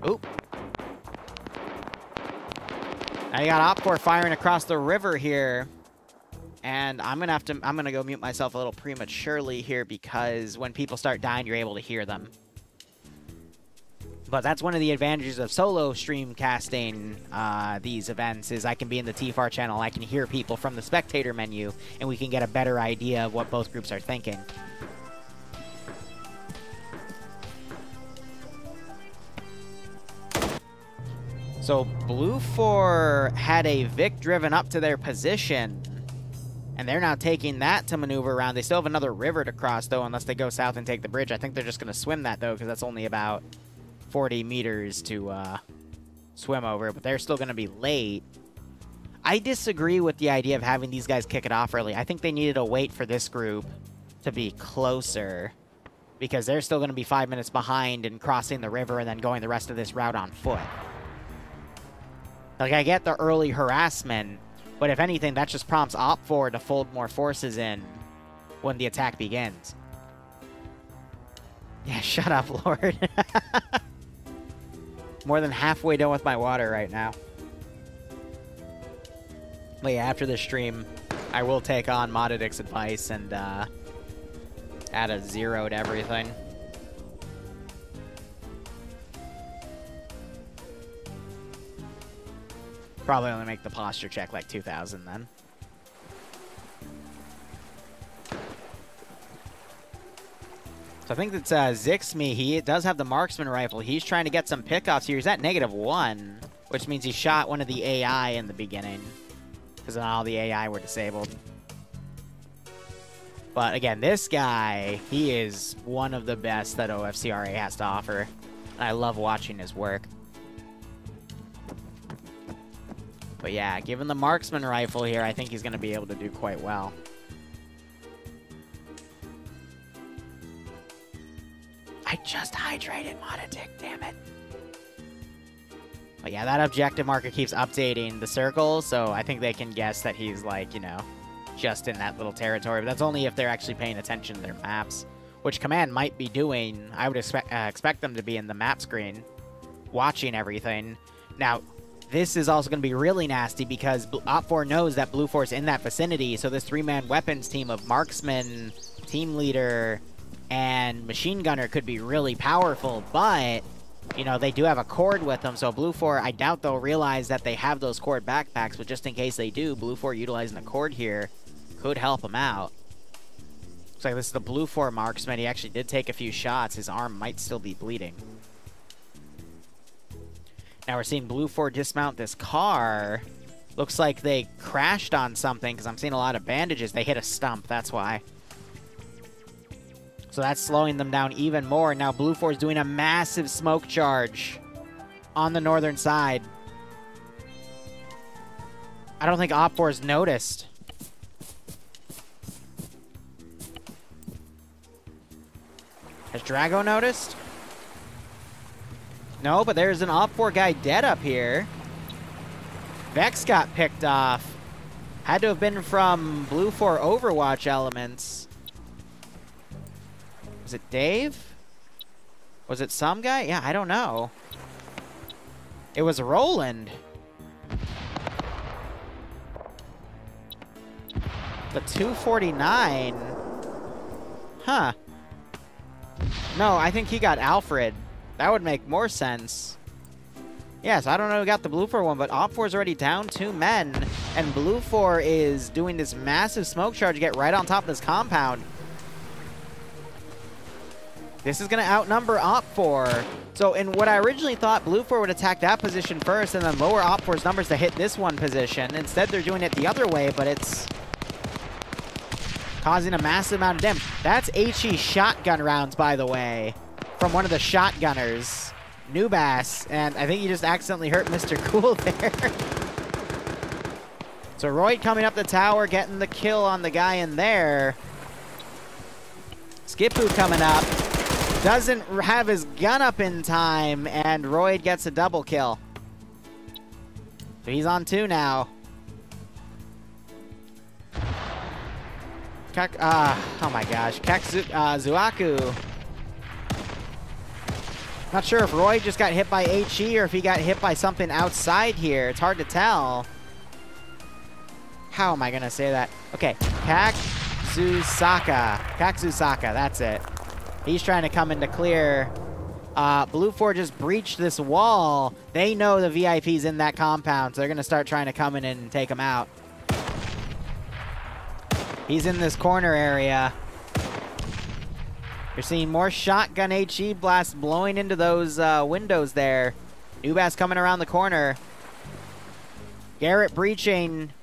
Oop. Now you got OPFOR firing across the river here. And I'm gonna go mute myself a little prematurely here, because when people start dying, you're able to hear them. But that's one of the advantages of solo stream casting these events, is I can be in the TFAR channel, I can hear people from the spectator menu, and we can get a better idea of what both groups are thinking. So Blue 4 had a Vic driven up to their position, and they're now taking that to maneuver around. They still have another river to cross, though, unless they go south and take the bridge. I think they're just going to swim that, though, because that's only about 40 meters to swim over, but they're still going to be late. I disagree with the idea of having these guys kick it off early. I think they needed to wait for this group to be closer, because they're still going to be 5 minutes behind in crossing the river and then going the rest of this route on foot. Like, I get the early harassment, but if anything, that just prompts OPFOR to fold more forces in when the attack begins. Yeah, shut up, Lord. More than halfway done with my water right now. But yeah, after this stream, I will take on Modidic's advice and add a 0 to everything. Probably only make the posture check like 2,000 then. So I think that's Zixme. He does have the marksman rifle. He's trying to get some pickoffs here. He's at -1, which means he shot one of the AI in the beginning, because not all the AI were disabled. But again, this guy, he is one of the best that OFCRA has to offer. And I love watching his work. But yeah, given the marksman rifle here, I think he's going to be able to do quite well. I just hydrated Monotic, damn it. But yeah, that objective marker keeps updating the circle, so I think they can guess that he's like, you know, just in that little territory. But that's only if they're actually paying attention to their maps, which Command might be doing. I would expect them to be in the map screen, watching everything. Now, this is also going to be really nasty because OPFOR knows that Blue Force in that vicinity, so this 3-man weapons team of marksman, team leader, and machine gunner could be really powerful, but, you know, they do have a cord with them, so Blue 4, I doubt they'll realize that they have those cord backpacks, but just in case they do, Blue 4 utilizing the cord here could help them out. Looks like this is the Blue 4 marksman. He actually did take a few shots. His arm might still be bleeding. Now we're seeing Blue 4 dismount this car. Looks like they crashed on something, because I'm seeing a lot of bandages. They hit a stump, that's why. So that's slowing them down even more. Now Blue 4 is doing a massive smoke charge on the northern side. I don't think OPFOR's noticed. Has Drago noticed? No, but there's an OPFOR guy dead up here. Vex got picked off. Had to have been from Blue 4 Overwatch elements. Was it Dave? Was it some guy? Yeah, I don't know. It was Roland. The 249. Huh. No, I think he got Alfred. That would make more sense. Yes, I don't know who got the Blue 4 one, but OPFOR's already down 2 men. And Blue 4 is doing this massive smoke charge to get right on top of this compound. This is going to outnumber OPFOR. So in what I originally thought, Blue 4 would attack that position first and then lower OPFOR's numbers to hit this one position. Instead, they're doing it the other way, but it's causing a massive amount of damage. That's HE shotgun rounds, by the way, from one of the shotgunners, Nubass, and I think he just accidentally hurt Mr. Cool there. So Royd coming up the tower, getting the kill on the guy in there. Skipu coming up. Doesn't have his gun up in time, and Royd gets a double kill. So he's on 2 now. Oh my gosh. Zuaku. Not sure if Royd just got hit by HE or if he got hit by something outside here. It's hard to tell. How am I going to say that? Okay. Kakzusaka, that's it. He's trying to come in to clear. Blue 4 just breached this wall. They know the VIP's in that compound, so they're going to start trying to come in and take him out. He's in this corner area. You're seeing more shotgun HE blasts blowing into those windows there. Nubass coming around the corner. Garrett breaching.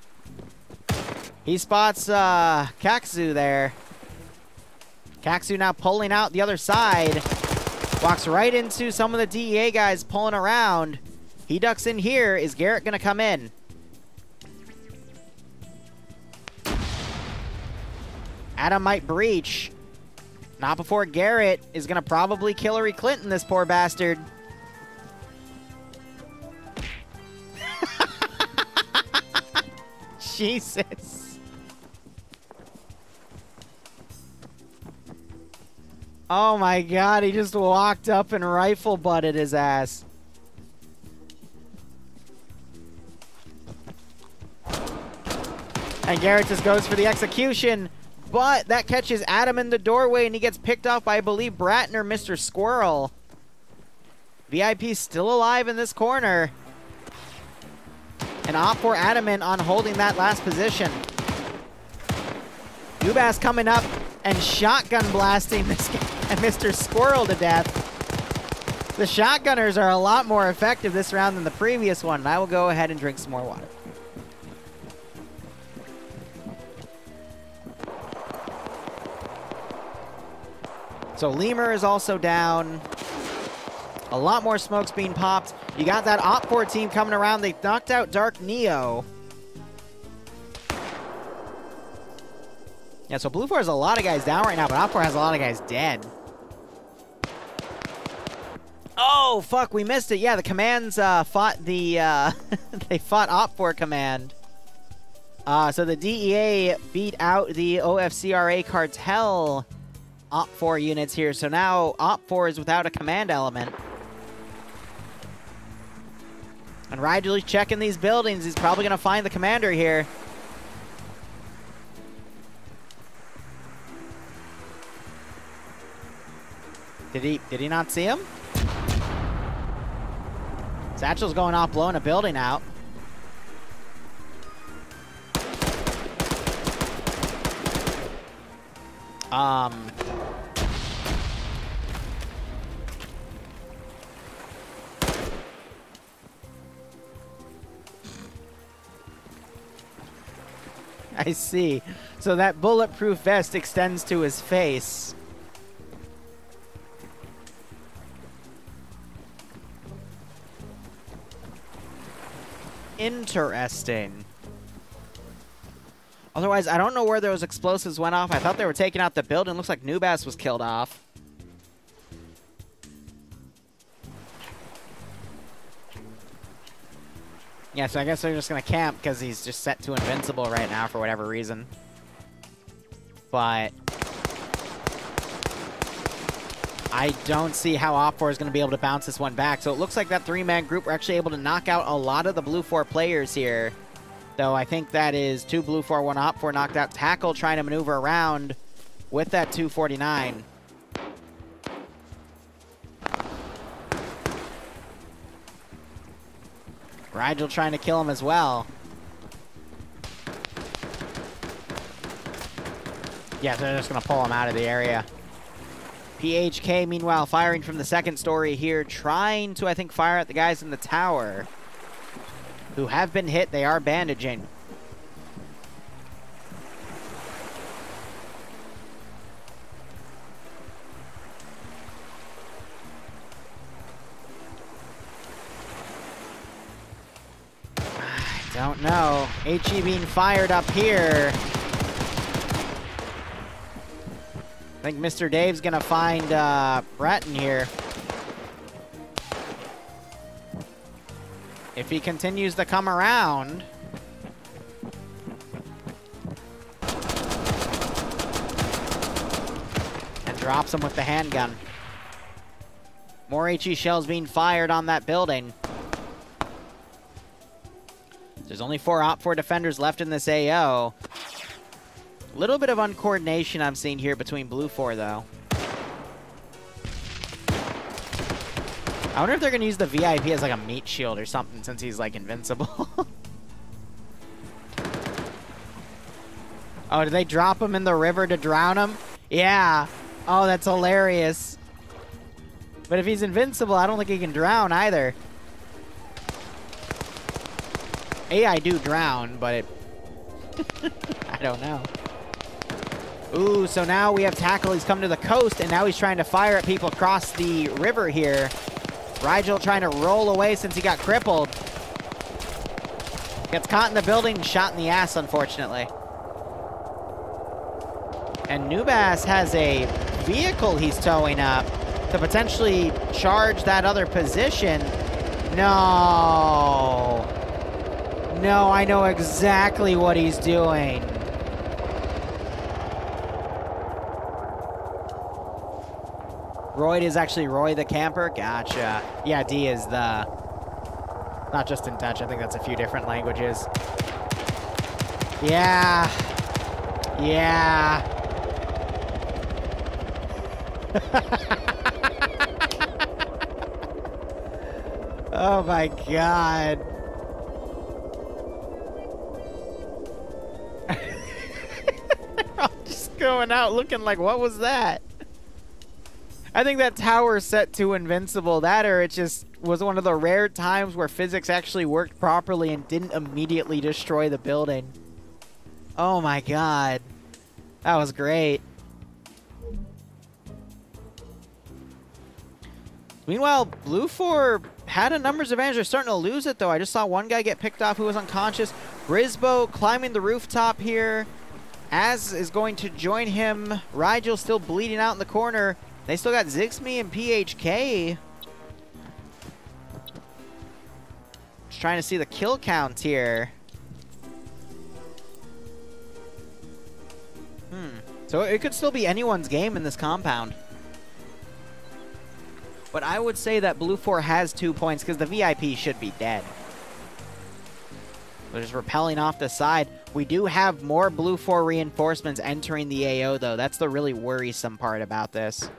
He spots Kakzu there. Kakzu now pulling out the other side. Walks right into some of the DEA guys pulling around. He ducks in here. Is Garrett going to come in? Adam might breach. Not before Garrett is going to probably kill Hillary Clinton, this poor bastard. Jesus. Oh my god, he just walked up and rifle butted his ass. And Garrett just goes for the execution, but that catches Adam in the doorway and he gets picked off by, I believe, Bratton, Mr. Squirrel. VIP still alive in this corner. And OPFOR adamant on holding that last position. Nubass coming up and shotgun blasting this guy. and Mr. Squirrel to death. The shotgunners are a lot more effective this round than the previous one, and I will go ahead and drink some more water. So Lemur is also down. A lot more smokes being popped. You got that OFCRA team coming around. They knocked out Dark Neo. Yeah, so Blue 4 has a lot of guys down right now, but OFCRA has a lot of guys dead. Oh, fuck, we missed it. Yeah, the commands fought the, they fought OFCRA command. So the DEA beat out the OFCRA Cartel OFCRA units here. So now OFCRA is without a command element. And Rigel's checking these buildings. He's probably going to find the commander here. Did he not see him? Satchel's going off, blowing a building out. I see. So that bulletproof vest extends to his face. Interesting. Otherwise, I don't know where those explosives went off. I thought they were taking out the building. Looks like Nubas was killed off. Yeah, so I guess they're just going to camp because he's just set to invincible right now for whatever reason. But I don't see how OFCRA is going to be able to bounce this one back. So it looks like that three-man group were actually able to knock out a lot of the Blue 4 players here. Though I think that is 2 Blue 4, 1 OFCRA knocked out. Tackle trying to maneuver around with that 249. Rigel trying to kill him as well. Yeah, they're just going to pull him out of the area. PHK, meanwhile, firing from the second story here, trying to, I think, fire at the guys in the tower who have been hit. They are bandaging. I don't know. HE being fired up here. I think Mr. Dave's gonna find Breton here. If he continues to come around. And drops him with the handgun. More HE shells being fired on that building. There's only 4 OPFOR defenders left in this AO. Little bit of uncoordination I'm seeing here between Blue 4, though. I wonder if they're going to use the VIP as like a meat shield or something since he's like invincible. Oh, did they drop him in the river to drown him? Yeah. Oh, that's hilarious. But if he's invincible, I don't think he can drown either. I do drown, but it... I don't know. Ooh, so now we have Tackle. He's come to the coast, and now he's trying to fire at people across the river here. Rigel trying to roll away since he got crippled. Gets caught in the building and shot in the ass, unfortunately. And Nubas has a vehicle he's towing up to potentially charge that other position. No. No, I know exactly what he's doing. Royd is actually Roy the camper? Gotcha. Yeah, D is the... Not just in Dutch, I think that's a few different languages. Yeah. Yeah. Oh my god. They're all just going out looking like, what was that? I think that tower set to invincible. That, or it just was one of the rare times where physics actually worked properly and didn't immediately destroy the building. Oh my god. That was great. Meanwhile, Blue 4 had a numbers advantage. They're starting to lose it, though. I just saw one guy get picked off who was unconscious. Brisbo climbing the rooftop here. Az is going to join him. Rigel still bleeding out in the corner. They still got Zixme and PHK. Just trying to see the kill count here. So it could still be anyone's game in this compound. But I would say that Blue 4 has 2 points because the VIP should be dead. They're just rappelling off the side. We do have more Blue 4 reinforcements entering the AO, though. That's the really worrisome part about this.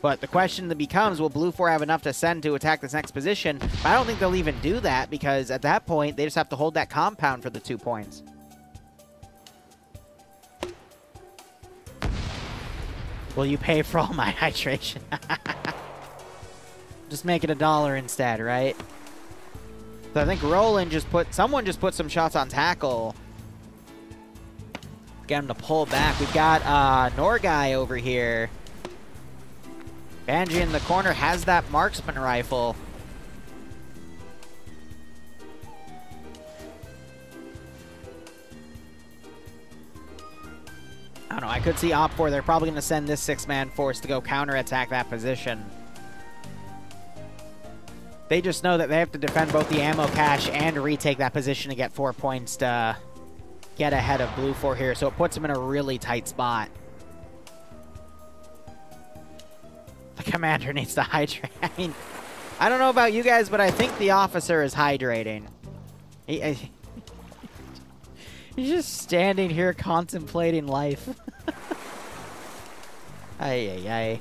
But the question that becomes, will Blue 4 have enough to send to attack this next position? But I don't think they'll even do that because at that point, they just have to hold that compound for the 2 points. Will you pay for all my hydration? Just make it $1 instead, right? So I think Roland just put... Someone just put some shots on tackle. Get him to pull back. We've got Norguy over here. Banji in the corner has that marksman rifle. I don't know. I could see OFCRA. They're probably going to send this 6-man force to go counterattack that position. They just know that they have to defend both the ammo cache and retake that position to get 4 points to get ahead of Blue 4 here. So it puts them in a really tight spot. The commander needs to hydrate. I mean, I don't know about you guys, but I think the officer is hydrating. He's just standing here contemplating life. Ay, ay, ay.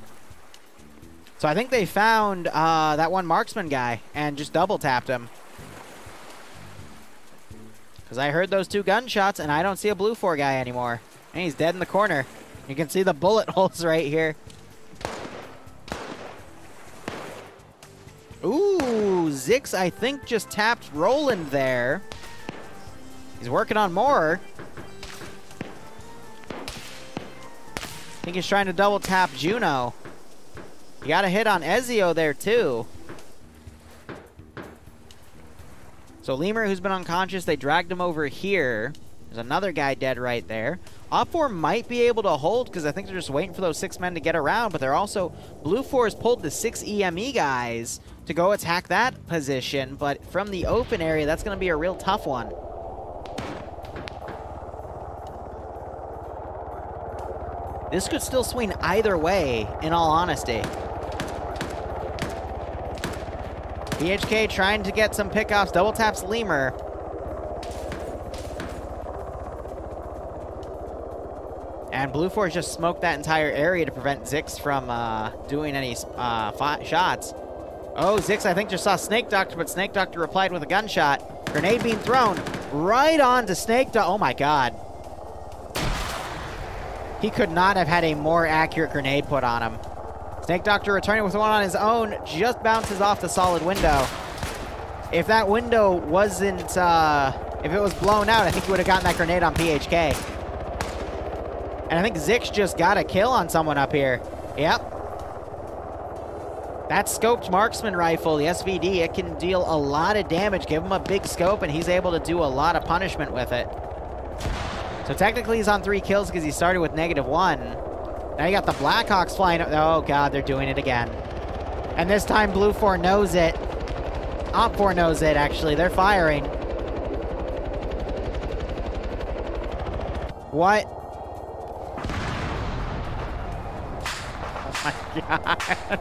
So I think they found that one marksman guy and just double tapped him. Because I heard those 2 gunshots and I don't see a Blue 4 guy anymore. And he's dead in the corner. You can see the bullet holes right here. Ooh, Zix I think just tapped Roland there. He's working on more. I think he's trying to double tap Juno. You got a hit on Ezio there, too. So Lemur, who's been unconscious, they dragged him over here. There's another guy dead right there. OFCRA might be able to hold because I think they're just waiting for those 6 men to get around, but they're also... Blue 4 has pulled the 6 EME guys to go attack that position, but from the open area, that's going to be a real tough one. This could still swing either way, in all honesty. PHK trying to get some pickoffs, double taps Lemur. And Blue 4 just smoked that entire area to prevent Zix from doing any shots. Oh, Zix I think just saw Snake Doctor, but Snake Doctor replied with a gunshot. Grenade being thrown right on to Snake Doctor. Oh my god. He could not have had a more accurate grenade put on him. Snake Doctor returning with one on his own, just bounces off the solid window. If that window wasn't, if it was blown out, I think he would have gotten that grenade on PHK. And I think Zix just got a kill on someone up here. Yep. That scoped marksman rifle, the SVD, it can deal a lot of damage. Give him a big scope, and he's able to do a lot of punishment with it. So technically he's on 3 kills because he started with -1. Now you got the Blackhawks flying up. Oh god, they're doing it again. And this time Blue 4 knows it. OFCRA knows it, actually. They're firing. What? Oh my god.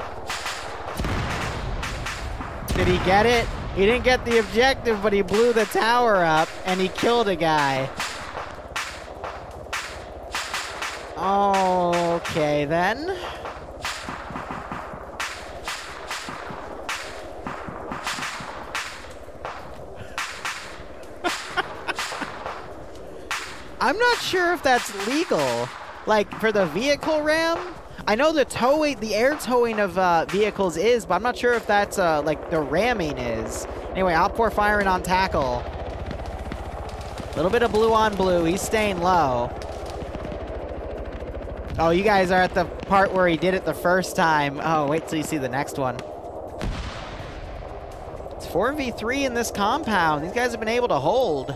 Did he get it? He didn't get the objective, but he blew the tower up and he killed a guy. Okay, then. I'm not sure if that's legal. Like, for the vehicle ram, I know the air towing of vehicles is, but I'm not sure if that's like the ramming is. Anyway, OFCRA firing on tackle. A little bit of blue on blue. He's staying low. Oh, you guys are at the part where he did it the first time. Oh, wait till you see the next one. It's 4v3 in this compound. These guys have been able to hold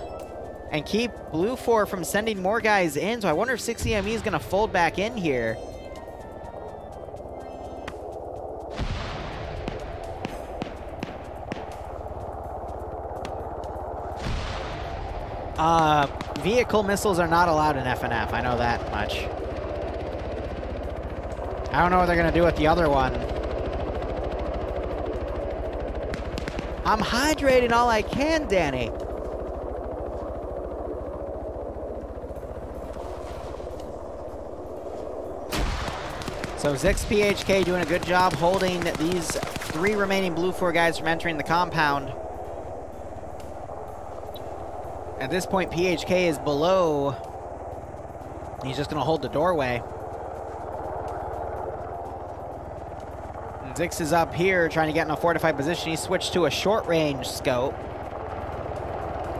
and keep Blue 4 from sending more guys in, so I wonder if 6EME is going to fold back in here. Vehicle missiles are not allowed in FNF. I know that much. I don't know what they're going to do with the other one. I'm hydrating all I can, Danny. So Zix PHK doing a good job holding these 3 remaining Blue 4 guys from entering the compound. At this point, PHK is below. He's just going to hold the doorway. And Zix is up here trying to get in a fortified position. He switched to a short-range scope.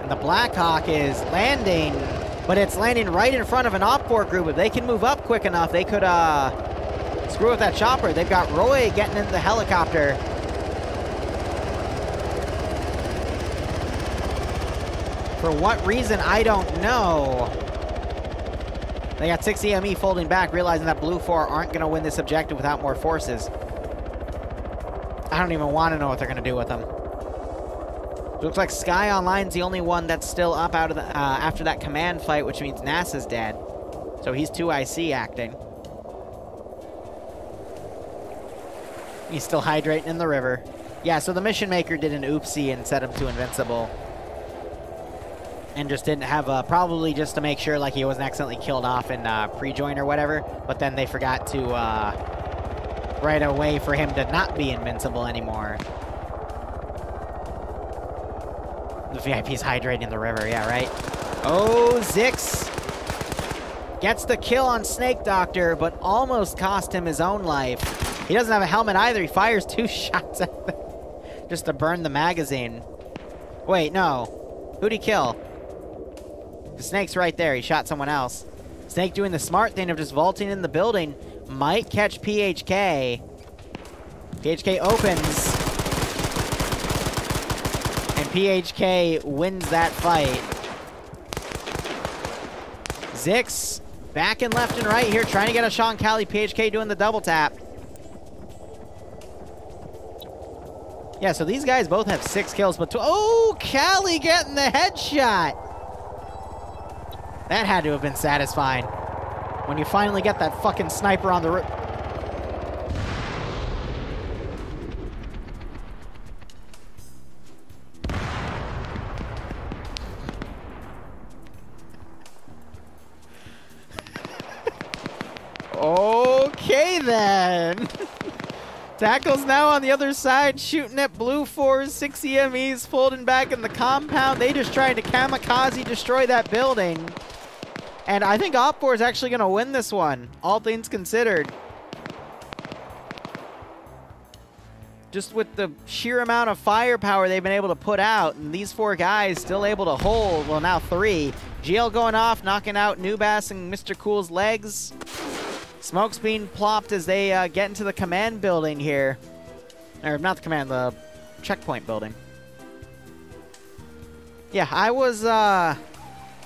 And the Blackhawk is landing, but it's landing right in front of an OFCRA group. If they can move up quick enough, they could screw with that chopper. They've got Roy getting into the helicopter. For what reason, I don't know. They got 6EME folding back, realizing that Blue 4 aren't going to win this objective without more forces. I don't even want to know what they're going to do with them. It looks like Sky Online's the only one that's still up out of the, after that command fight, which means NASA's dead. So he's 2IC acting. He's still hydrating in the river. Yeah, so the mission maker did an oopsie and set him to invincible. And just didn't have probably just to make sure like he wasn't accidentally killed off in pre-join or whatever. But then they forgot to write a way for him to not be invincible anymore. The VIP's hydrating in the river, yeah, right? Oh, Zix gets the kill on Snake Doctor, but almost cost him his own life. He doesn't have a helmet either. He fires 2 shots at them just to burn the magazine. Wait, no. Who'd he kill? The Snake's right there. He shot someone else. Snake doing the smart thing of just vaulting in the building. Might catch PHK. PHK opens. And PHK wins that fight. Zix back and left and right here, trying to get a Sean Cali. PHK doing the double tap. Yeah, so these guys both have 6 kills, but oh, Cali getting the headshot. That had to have been satisfying. When you finally get that fucking sniper on the roof. Okay, then. Tackle's now on the other side, shooting at Blue 4's 6EMEs folding back in the compound. They just tried to kamikaze destroy that building. And I think OFCRA is actually going to win this one, all things considered. Just with the sheer amount of firepower they've been able to put out, and these 4 guys still able to hold, well now 3. GL going off, knocking out Nubass and Mr. Cool's legs. Smoke's being plopped as they get into the command building here. Or not the command, the checkpoint building. Yeah, I was,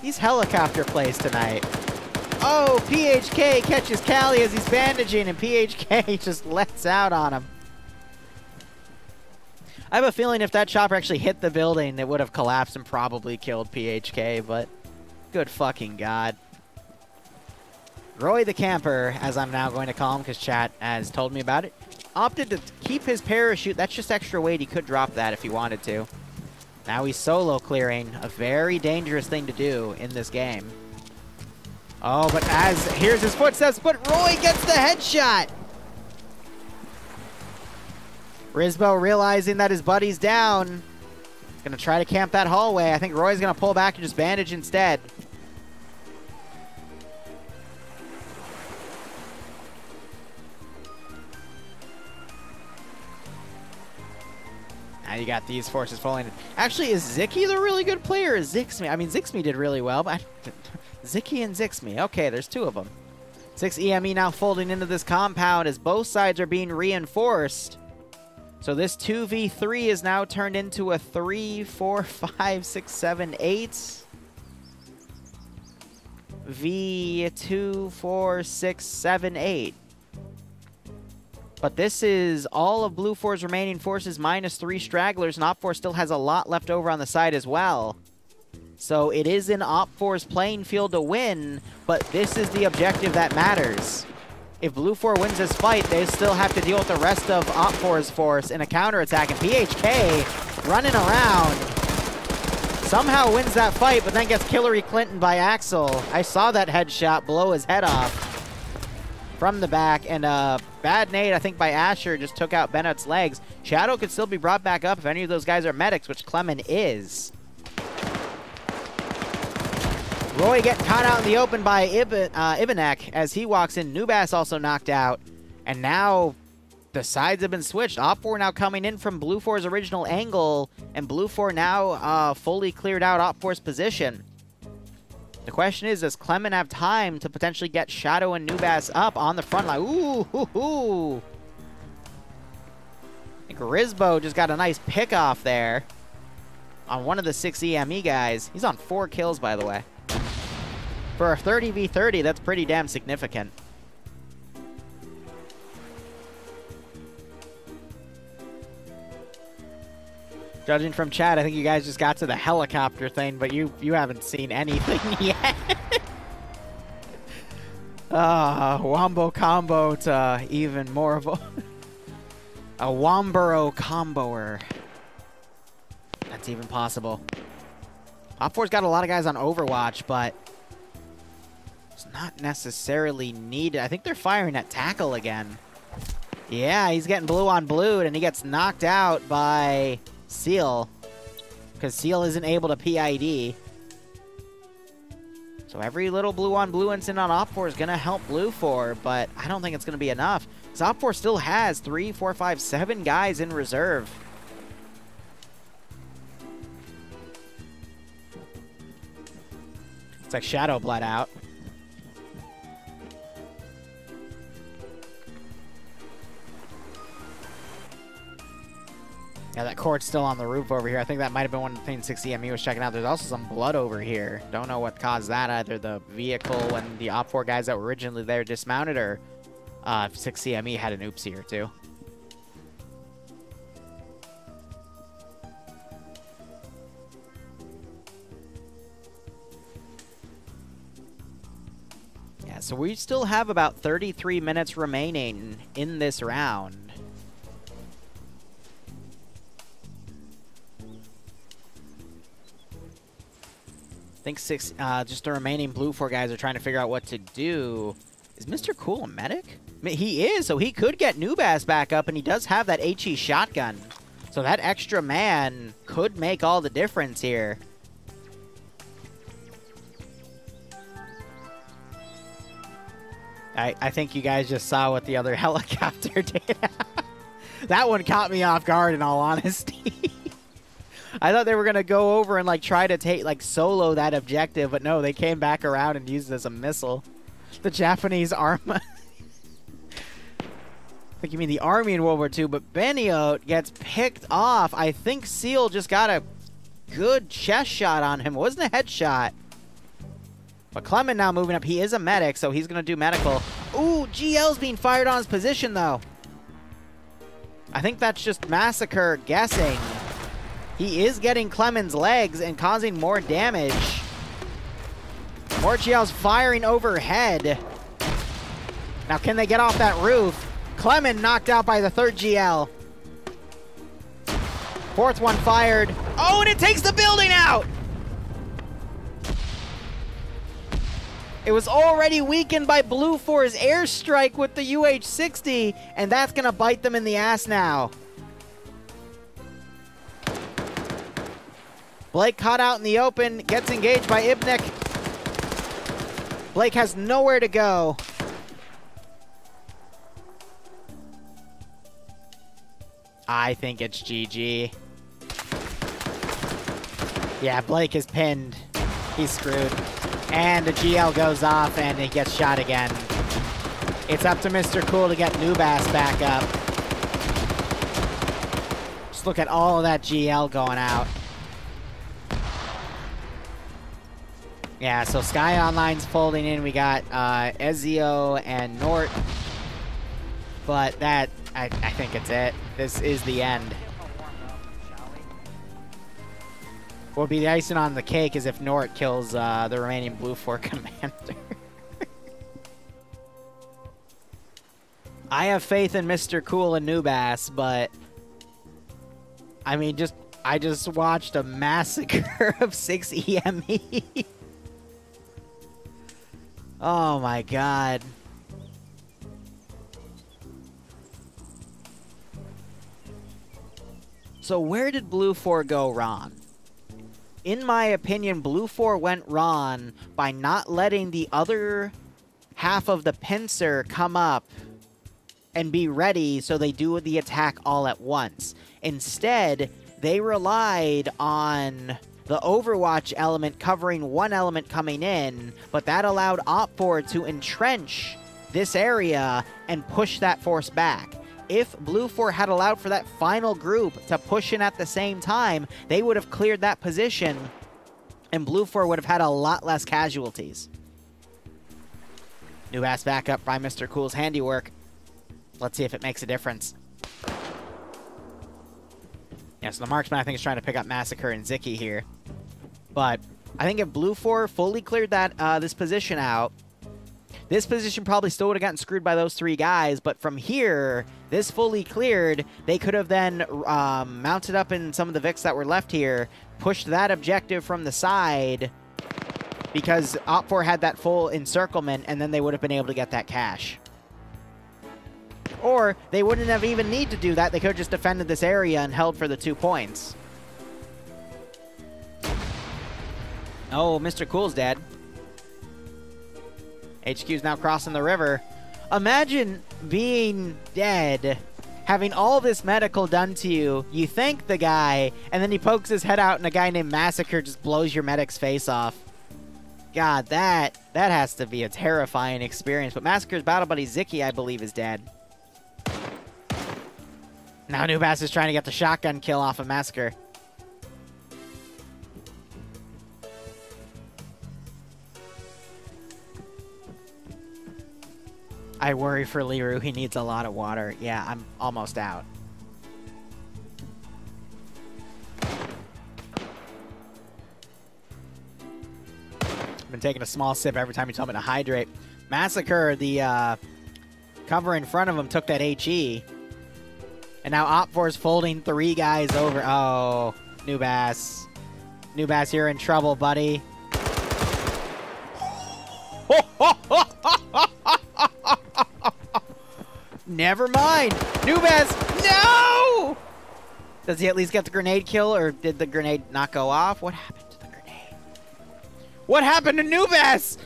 these helicopter plays tonight. Oh, PHK catches Cali as he's bandaging, and PHK just lets out on him. I have a feeling if that chopper actually hit the building, it would have collapsed and probably killed PHK, but good fucking God. Roy the Camper, as I'm now going to call him because chat has told me about it, opted to keep his parachute. That's just extra weight. He could drop that if he wanted to. Now he's solo clearing, a very dangerous thing to do in this game. Oh, but as here's his footsteps, but Roy gets the headshot. Rizbo realizing that his buddy's down. Gonna try to camp that hallway. I think Roy's gonna pull back and just bandage instead. Now you got these forces falling. Actually, is Zicky the really good player or Zixme? I mean, Zixme did really well, but Zicky and Zixme. Okay, there's two of them. 6 EME now folding into this compound as both sides are being reinforced. So this 2v3 is now turned into a 3, 4, 5, 6, 7, 8. V2, 4, 6, 7, 8. But this is all of Blue 4's remaining forces minus 3 stragglers, and Op4 still has a lot left over on the side as well. So it is in Op4's playing field to win, but this is the objective that matters. If Blue 4 wins this fight, they still have to deal with the rest of Op4's force in a counterattack, and PHK running around somehow wins that fight, but then gets Hillary Clinton by Axel. I saw that headshot blow his head off from the back, and bad nade, I think, by Asher just took out Bennett's legs. Shadow could still be brought back up if any of those guys are medics, which Clement is. Roy getting caught out in the open by Ibanek as he walks in. Nubas also knocked out, and now the sides have been switched. Op4 now coming in from Blue 4's original angle, and Blue 4 now fully cleared out Op4's position. The question is, does Clement have time to potentially get Shadow and Nubas up on the front line? Ooh, hoo, hoo. I think Rizbo just got a nice pick off there on one of the 6 EME guys. He's on 4 kills, by the way. For a 30v30, that's pretty damn significant. Judging from chat, I think you guys just got to the helicopter thing, but you haven't seen anything yet. Wombo combo to even more of a Womboro comboer. That's even possible. Op4's got a lot of guys on Overwatch, but it's not necessarily needed. I think they're firing at tackle again. Yeah, he's getting blue on blue, and he gets knocked out by Seal, because Seal isn't able to PID. So every little blue on blue incident on Op4 is going to help Blue 4, but I don't think it's going to be enough, because Op4 still has 3, 4, 5, 7 guys in reserve. It's like Shadow bled out. Yeah, that cord's still on the roof over here. I think that might have been one of the things 6EME was checking out. There's also some blood over here. Don't know what caused that, either the vehicle when the Op4 guys that were originally there dismounted, or 6EME had an oopsie or two. Yeah, so we still have about 33 minutes remaining in this round. I think just the remaining Blue 4 guys are trying to figure out what to do. Is Mr. Cool a medic? I mean, he is, so he could get Nubas back up, and he does have that HE shotgun. So that extra man could make all the difference here. I think you guys just saw what the other helicopter did. That one caught me off guard, in all honesty. I thought they were going to go over and, like, try to take, like, solo that objective, but no, they came back around and used it as a missile. The Japanese army. I think you mean the army in World War II, but Beniot gets picked off. I think Seal just got a good chest shot on him. It wasn't a headshot. But Clement now moving up. He is a medic, so he's going to do medical. Ooh, GL's being fired on his position, though. I think that's just Massacre guessing. He is getting Clement's legs and causing more damage. More GL's firing overhead. Now, can they get off that roof? Clement knocked out by the 3rd GL. 4th one fired. Oh, and it takes the building out! It was already weakened by Blue 4's airstrike with the UH-60, and that's going to bite them in the ass now. Blake caught out in the open, gets engaged by Ibnik. Blake has nowhere to go. I think it's GG. Yeah, Blake is pinned. He's screwed. And the GL goes off and he gets shot again. It's up to Mr. Cool to get Nubass back up. Just look at all of that GL going out. Yeah, so Sky Online's folding in. We got Ezio and Nort. But that, I think it's it. This is the end. What will be the icing on the cake is if Nort kills the remaining Blue 4 commander. I have faith in Mr. Cool and Nubass, but I mean, I just watched a massacre of 6 EME. Oh my god. So where did Blue 4 go wrong? In my opinion, Blue 4 went wrong by not letting the other half of the pincer come up and be ready so they do the attack all at once. Instead, they relied on the Overwatch element covering one element coming in, but that allowed Op4 to entrench this area and push that force back. If Blue 4 had allowed for that final group to push in at the same time, they would have cleared that position, and Blue 4 would have had a lot less casualties. Nubass back up by Mr. Cool's handiwork. Let's see if it makes a difference. Yeah, so the marksman, I think, is trying to pick up Massacre and Ziki here. But I think if Blue 4 fully cleared that this position out, this position probably still would have gotten screwed by those 3 guys, but from here, this fully cleared, they could have then mounted up in some of the Vics that were left here, pushed that objective from the side, because Op4 had that full encirclement, and then they would have been able to get that cash. Or they wouldn't have even need to do that, they could have just defended this area and held for the 2 points. Oh, Mr. Cool's dead. HQ's now crossing the river. Imagine being dead, having all this medical done to you, you thank the guy, and then he pokes his head out and a guy named Massacre just blows your medic's face off. God, that has to be a terrifying experience. But Massacre's battle buddy Ziki, I believe, is dead. Now Nubass is trying to get the shotgun kill off of Massacre. I worry for Liru. He needs a lot of water. Yeah, I'm almost out. I've been taking a small sip every time you tell me to hydrate. Massacre, the cover in front of him, took that HE. And now Op4 is folding 3 guys over. Oh, Nubass. Nubass, you're in trouble, buddy. Never mind. Nubass, no! Does he at least get the grenade kill, or did the grenade not go off? What happened to the grenade? What happened to Nubass?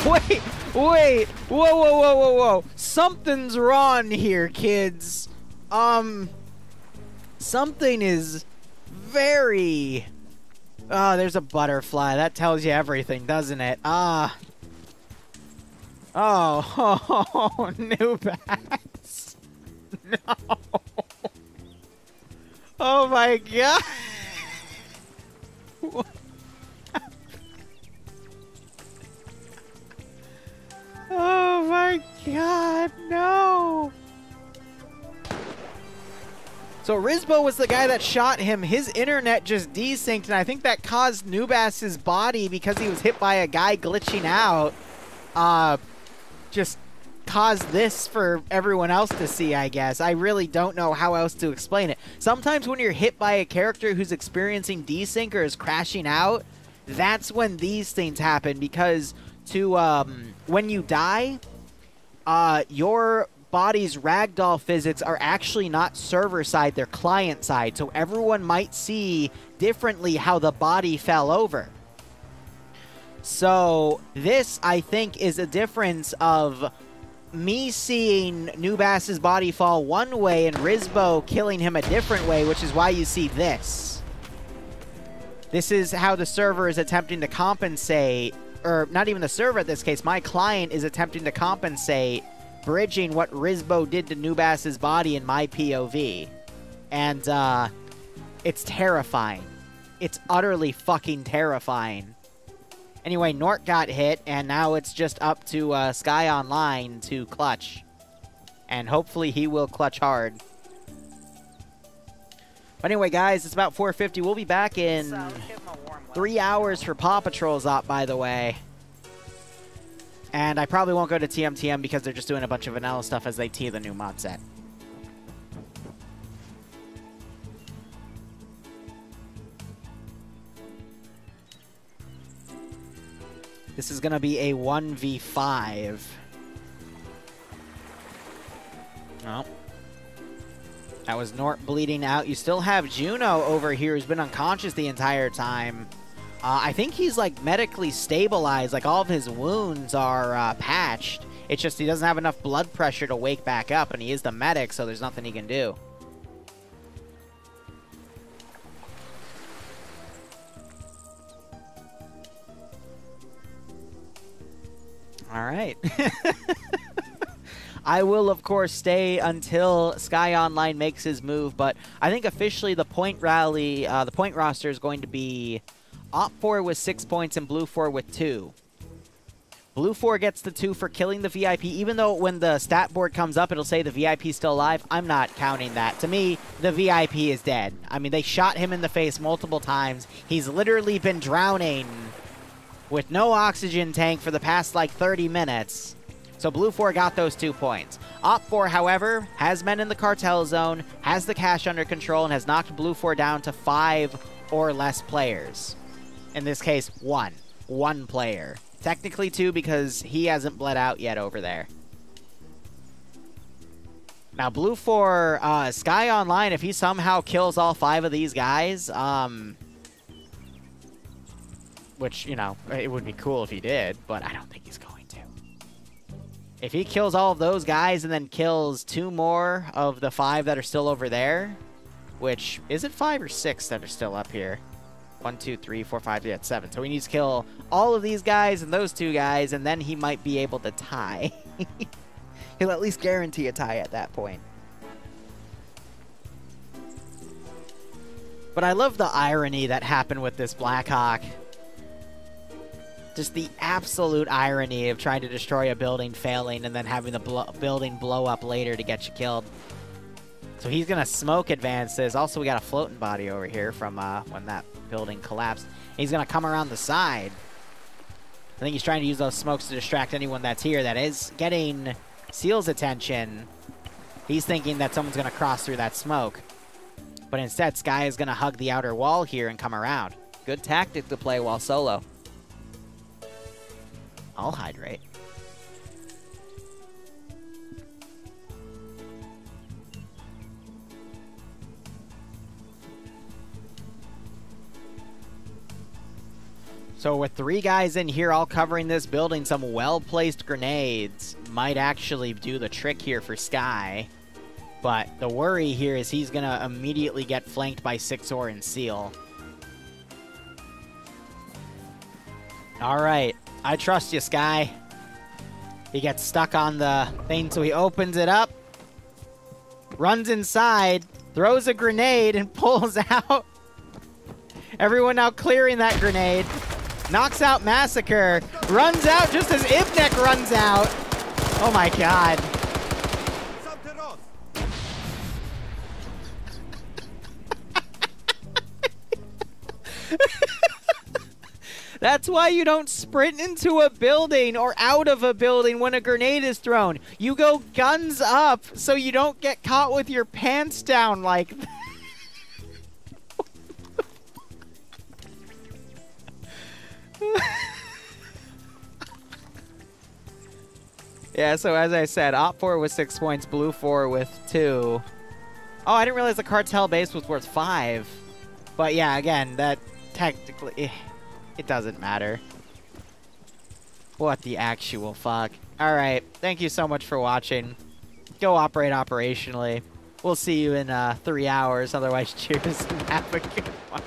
Wait. Whoa. Something's wrong here, kids. Something is very... Oh, there's a butterfly. That tells you everything, doesn't it? Oh, Nubass. No. Oh my god. Oh my god, no. So Rizbo was the guy that shot him. His internet just desynced, and I think that caused Nubass's body, because he was hit by a guy glitching out, just caused this for everyone else to see, I guess. I really don't know how else to explain it. Sometimes when you're hit by a character who's experiencing desync or is crashing out, that's when these things happen, because when you die, your body's ragdoll physics are actually not server side, they're client side, so everyone might see differently how the body fell over. So this, I think, is a difference of me seeing Nubass's body fall one way and Rizbo killing him a different way, which is why you see this. This is how the server is attempting to compensate, or not even the server in this case, my client is attempting to compensate, bridging what Rizbo did to Nubass's body in my POV. And, it's terrifying. It's utterly fucking terrifying. Anyway, Nort got hit, and now it's just up to Sky Online to clutch. And hopefully he will clutch hard. But anyway, guys, it's about 4:50. We'll be back in 3 hours for Paw Patrol's up, by the way. And I probably won't go to TMTM because they're just doing a bunch of vanilla stuff as they tee the new mod set. This is going to be a 1v5. Oh. That was Nort bleeding out. You still have Juno over here who's been unconscious the entire time. I think he's, like, medically stabilized. Like, all of his wounds are patched. It's just he doesn't have enough blood pressure to wake back up, and he is the medic, so there's nothing he can do. All right. I will, of course, stay until Sky Online makes his move, but I think officially the point rally, the point roster is going to be Op4 with 6 points and Blue4 with 2. Blue4 gets the 2 for killing the VIP, even though when the stat board comes up, it'll say the VIP is still alive. I'm not counting that. To me, the VIP is dead. I mean, they shot him in the face multiple times. He's literally been drowning with no oxygen tank for the past, like, 30 minutes. So Blue4 got those 2 points. Op4, however, has men in the cartel zone, has the cash under control, and has knocked Blue4 down to 5 or less players. In this case, 1. 1 player. Technically 2 because he hasn't bled out yet over there. Now, Blue4, Sky Online, if he somehow kills all 5 of these guys, which, you know, it would be cool if he did, but I don't think he's going to. If he kills all of those guys and then kills 2 more of the 5 that are still over there, which, is it 5 or 6 that are still up here? 1, 2, 3, 4, 5, yeah, it's 7. So he needs to kill all of these guys and those 2 guys, and then he might be able to tie. He'll at least guarantee a tie at that point. But I love the irony that happened with this Blackhawk. Just the absolute irony of trying to destroy a building, failing, and then having the building blow up later to get you killed. So he's going to smoke advances. Also, we got a floating body over here from when that building collapsed. He's going to come around the side. I think he's trying to use those smokes to distract anyone that's here that is getting Seal's attention. He's thinking that someone's going to cross through that smoke. But instead, Sky is going to hug the outer wall here and come around. Good tactic to play while solo. I'll hydrate. So with 3 guys in here all covering this building, some well-placed grenades might actually do the trick here for Sky. But the worry here is he's going to immediately get flanked by Sixor and Seal. All right. I trust you, Sky. He gets stuck on the thing, so he opens it up, runs inside, throws a grenade, and pulls out. Everyone now clearing that grenade. Knocks out Massacre. Runs out just as Ibnek runs out. Oh my god. That's why you don't sprint into a building or out of a building when a grenade is thrown. You go guns up so you don't get caught with your pants down like that. Yeah, so as I said, Op4 with 6 points, Blue4 with 2. Oh, I didn't realize the Cartel Base was worth 5. But yeah, again, that technically... it doesn't matter. What the actual fuck. Alright, thank you so much for watching. Go operate operationally. We'll see you in 3 hours. Otherwise, cheers and have a good one.